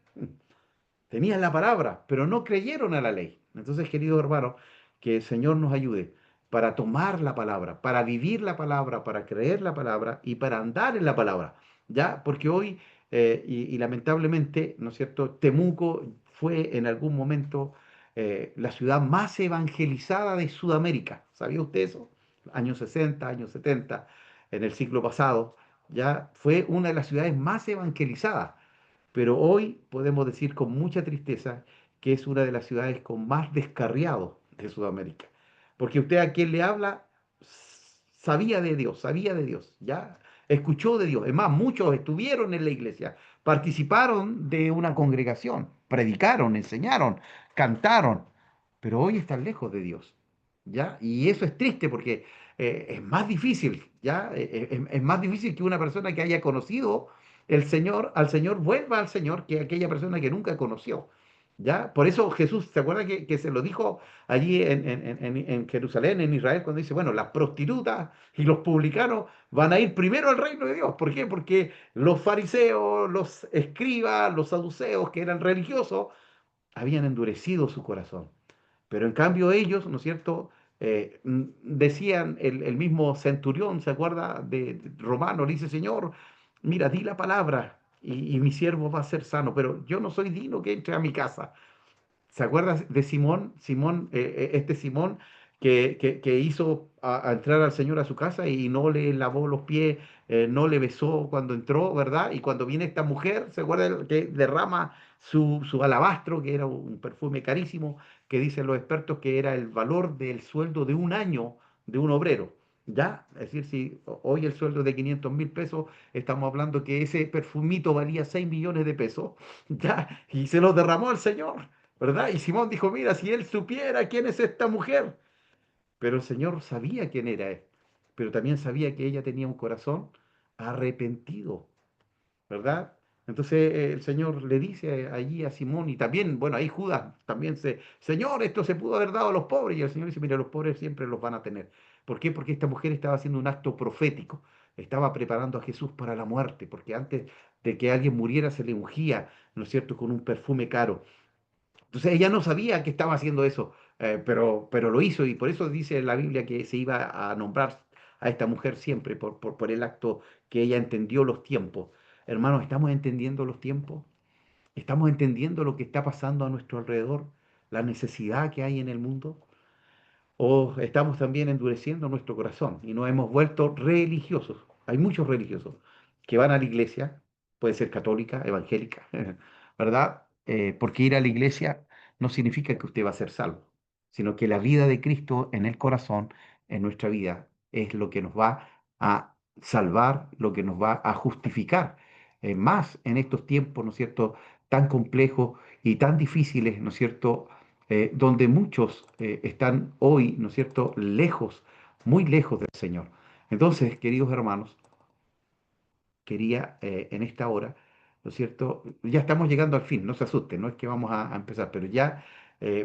[SPEAKER 1] tenían la palabra, pero no creyeron a la ley. Entonces, queridos hermanos, que el Señor nos ayude para tomar la palabra, para vivir la palabra, para creer la palabra y para andar en la palabra. ¿Ya? Porque hoy, y lamentablemente, ¿no es cierto?, Temuco fue en algún momento la ciudad más evangelizada de Sudamérica. ¿Sabía usted eso? años 60, años 70, en el siglo pasado, ya fue una de las ciudades más evangelizadas, pero hoy podemos decir con mucha tristeza que es una de las ciudades con más descarriados de Sudamérica. Porque usted a quien le habla sabía de Dios, ya escuchó de Dios. Es más, muchos estuvieron en la iglesia, participaron de una congregación, predicaron, enseñaron, cantaron, pero hoy están lejos de Dios, ¿ya? Y eso es triste porque es más difícil, ¿ya? Es más difícil que una persona que haya conocido el Señor, al Señor, vuelva al Señor que aquella persona que nunca conoció. ¿Ya? Por eso Jesús, ¿se acuerda que se lo dijo allí en Jerusalén, en Israel, cuando dice, bueno, las prostitutas y los publicanos van a ir primero al reino de Dios? ¿Por qué? Porque los fariseos, los escribas, los saduceos, que eran religiosos, habían endurecido su corazón. Pero en cambio ellos, ¿no es cierto? Decían, el mismo centurión, ¿se acuerda de Romano? Le dice, Señor, mira, di la palabra y mi siervo va a ser sano, pero yo no soy digno que entre a mi casa. ¿Se acuerdas de Simón? Simón, este Simón que hizo a entrar al Señor a su casa y no le lavó los pies, no le besó cuando entró, ¿verdad? Y cuando viene esta mujer, ¿se acuerda que derrama su alabastro, que era un perfume carísimo, que dicen los expertos que era el valor del sueldo de un año de un obrero? ¿Ya? Es decir, si hoy el sueldo es de 500.000 pesos, estamos hablando que ese perfumito valía 6 millones de pesos, ¿ya? Y se los derramó al Señor. ¿Verdad? Y Simón dijo, mira, si él supiera quién es esta mujer. Pero el Señor sabía quién era él, pero también sabía que ella tenía un corazón arrepentido, ¿verdad? Entonces el Señor le dice allí a Simón, y también, bueno, ahí Judas también Señor, esto se pudo haber dado a los pobres, y el Señor dice, mira, los pobres siempre los van a tener. ¿Por qué? Porque esta mujer estaba haciendo un acto profético, estaba preparando a Jesús para la muerte, porque antes de que alguien muriera se le ungía, ¿no es cierto?, con un perfume caro. Entonces ella no sabía que estaba haciendo eso, pero lo hizo y por eso dice la Biblia que se iba a nombrar a esta mujer siempre por el acto que ella entendió los tiempos. Hermanos, ¿estamos entendiendo los tiempos? ¿Estamos entendiendo lo que está pasando a nuestro alrededor? ¿La necesidad que hay en el mundo? ¿O estamos también endureciendo nuestro corazón y nos hemos vuelto religiosos? Hay muchos religiosos que van a la iglesia, puede ser católica, evangélica, ¿verdad? Porque ir a la iglesia no significa que usted va a ser salvo, sino que la vida de Cristo en el corazón, en nuestra vida, es lo que nos va a salvar, lo que nos va a justificar. Más en estos tiempos, ¿no es cierto?, tan complejos y tan difíciles, ¿no es cierto?, donde muchos están hoy, ¿no es cierto?, lejos, muy lejos del Señor. Entonces, queridos hermanos, quería en esta hora, ¿no es cierto? Ya estamos llegando al fin, no se asusten, no es que vamos a empezar, pero ya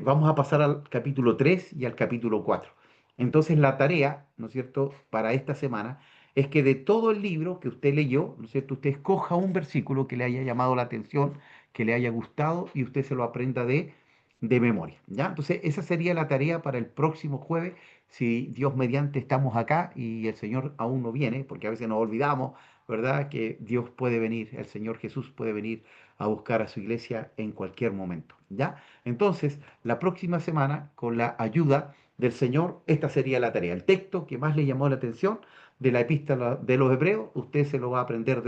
[SPEAKER 1] vamos a pasar al capítulo 3 y al capítulo 4. Entonces, la tarea, ¿no es cierto?, para esta semana es que de todo el libro que usted leyó, ¿no es cierto?, usted escoja un versículo que le haya llamado la atención, que le haya gustado y usted se lo aprenda de memoria, ¿ya? Entonces, esa sería la tarea para el próximo jueves, si Dios mediante estamos acá y el Señor aún no viene, porque a veces nos olvidamos, ¿verdad? Que Dios puede venir, el Señor Jesús puede venir a buscar a su iglesia en cualquier momento, ¿ya? Entonces, la próxima semana, con la ayuda del Señor, esta sería la tarea. El texto que más le llamó la atención de la epístola de los Hebreos, usted se lo va a aprender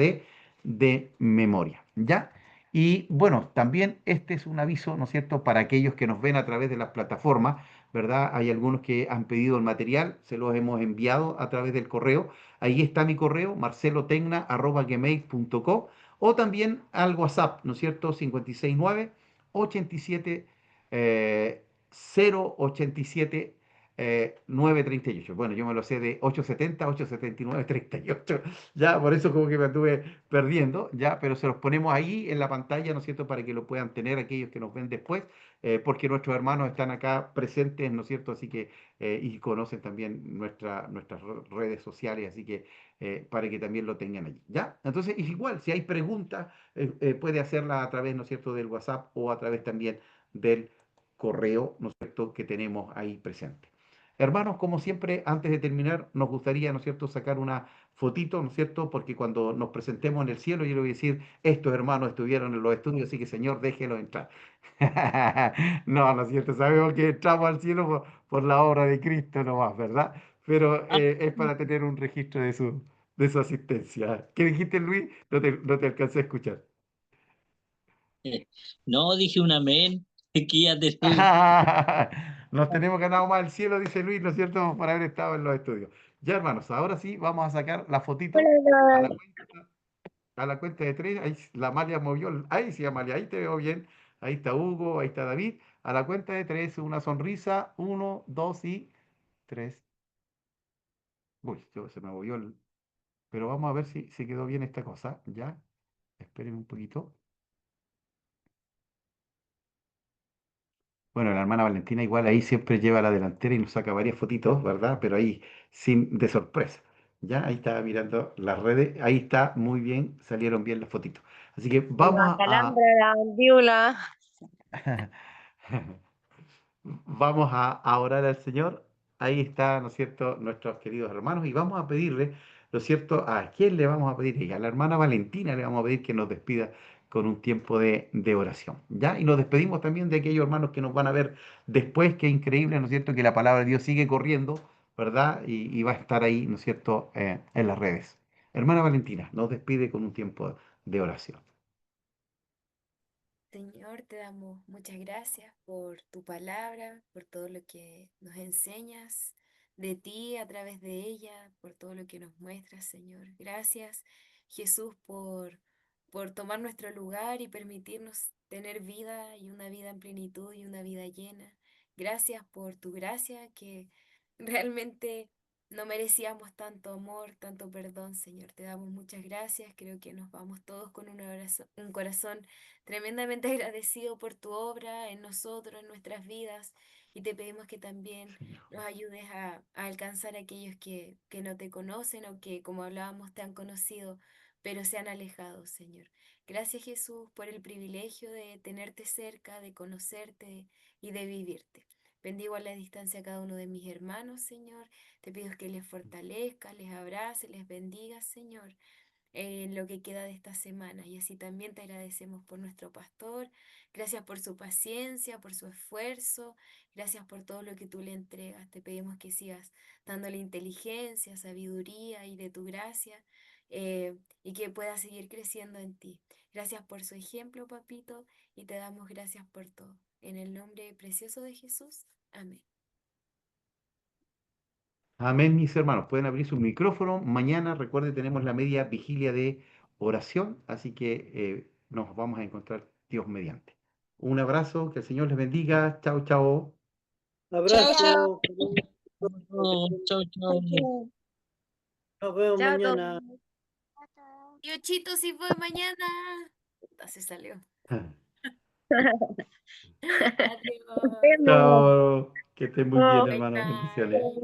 [SPEAKER 1] de memoria, ¿ya? Y bueno, también este es un aviso, ¿no es cierto?, para aquellos que nos ven a través de las plataformas, ¿verdad? Hay algunos que han pedido el material, se los hemos enviado a través del correo. Ahí está mi correo, marcelotecna@gmail.com, o también al WhatsApp, ¿no es cierto? 569 87 087 938. Bueno, yo me lo sé de 870 879 38. Ya, por eso como que me anduve perdiendo, ya, pero se los ponemos ahí en la pantalla, ¿no es cierto?, para que lo puedan tener aquellos que nos ven después, porque nuestros hermanos están acá presentes, ¿no es cierto? Así que, y conocen también nuestras redes sociales, así que para que también lo tengan allí, ¿ya? Entonces, es igual, si hay preguntas, puede hacerla a través, ¿no es cierto?, del WhatsApp o a través también del correo, ¿no es cierto?, que tenemos ahí presente. Hermanos, como siempre, antes de terminar, nos gustaría, ¿no es cierto?, sacar una fotito, ¿no es cierto?, porque cuando nos presentemos en el cielo, yo le voy a decir, estos hermanos estuvieron en los estudios, así que Señor, déjelos entrar. No, no es cierto, sabemos que entramos al cielo por la obra de Cristo nomás, ¿verdad? pero
[SPEAKER 2] Ah,
[SPEAKER 1] es para tener un registro de su asistencia. ¿Qué dijiste, Luis? No te alcancé a escuchar.
[SPEAKER 2] no, dije un amén, que ya te
[SPEAKER 1] Nos tenemos ganado más el cielo, dice Luis, ¿no es cierto? Por haber estado en los estudios. Ya, hermanos, ahora sí vamos a sacar la fotito a la cuenta, a la cuenta de tres. Ahí la Amalia movió. Ahí sí, Amalia, ahí te veo bien. Ahí está Hugo, ahí está David. A la cuenta de tres, una sonrisa. Uno, dos y tres. Uy, se me movió el. Pero vamos a ver si quedó bien esta cosa. Ya, esperen un poquito. Bueno, la hermana Valentina igual ahí siempre lleva la delantera y nos saca varias fotitos, ¿verdad? Pero ahí sin de sorpresa. Ya, ahí estaba mirando las redes, ahí está muy bien, salieron bien las fotitos. Así que
[SPEAKER 6] La
[SPEAKER 1] vamos
[SPEAKER 6] calandra, la mandíbula.
[SPEAKER 1] vamos a orar al Señor. Ahí está, ¿no es cierto?, nuestros queridos hermanos. Y vamos a pedirle, ¿no es cierto?, ¿a quién le vamos a pedir? Y a la hermana Valentina le vamos a pedir que nos despida con un tiempo de oración. ¿Ya? Y nos despedimos también de aquellos hermanos que nos van a ver después. Qué increíble, ¿no es cierto?, que la palabra de Dios sigue corriendo, ¿verdad? Y va a estar ahí, ¿no es cierto?, en las redes. Hermana Valentina, nos despide con un tiempo de oración.
[SPEAKER 7] Señor, te damos muchas gracias por tu palabra, por todo lo que nos enseñas de ti a través de ella, por todo lo que nos muestras, Señor. Gracias, Jesús, por tomar nuestro lugar y permitirnos tener vida y una vida en plenitud y una vida llena. Gracias por tu gracia que realmente no merecíamos tanto amor, tanto perdón, Señor. Te damos muchas gracias. Creo que nos vamos todos con un corazón tremendamente agradecido por tu obra en nosotros, en nuestras vidas, y te pedimos que también
[SPEAKER 1] Señor.
[SPEAKER 7] nos ayudes a alcanzar a aquellos que no te conocen o que, como hablábamos, te han conocido, pero se han alejado, Señor. Gracias, Jesús, por el privilegio de tenerte cerca, de conocerte y de vivirte. Bendigo a la distancia a cada uno de mis hermanos, Señor. Te pido que les fortalezca, les abrace, les bendiga, Señor, en lo que queda de esta semana. Y así también te agradecemos por nuestro pastor. Gracias por su paciencia, por su esfuerzo. Gracias por todo lo que tú le entregas. Te pedimos que sigas dándole inteligencia, sabiduría y de tu gracia, y que pueda seguir creciendo en ti. Gracias por su ejemplo, papito, y te damos gracias por todo. En el nombre precioso de Jesús. Amén.
[SPEAKER 1] Amén, mis hermanos. Pueden abrir su micrófono. Mañana, recuerden, tenemos la media vigilia de oración, así que nos vamos a encontrar Dios mediante. Un abrazo, que el Señor les bendiga. Chao, chao.
[SPEAKER 4] Chao, chao.
[SPEAKER 5] Abrazo.
[SPEAKER 2] chao, chao.
[SPEAKER 5] Nos vemos
[SPEAKER 6] Chao a todos.
[SPEAKER 5] mañana.
[SPEAKER 7] Diochito, si voy mañana. Ah, se salió. Adiós.
[SPEAKER 6] Vemos.
[SPEAKER 1] Chao. Que estén muy bien,
[SPEAKER 6] Chao.
[SPEAKER 7] Bye,
[SPEAKER 1] hermanos. Bendiciones.
[SPEAKER 7] bye.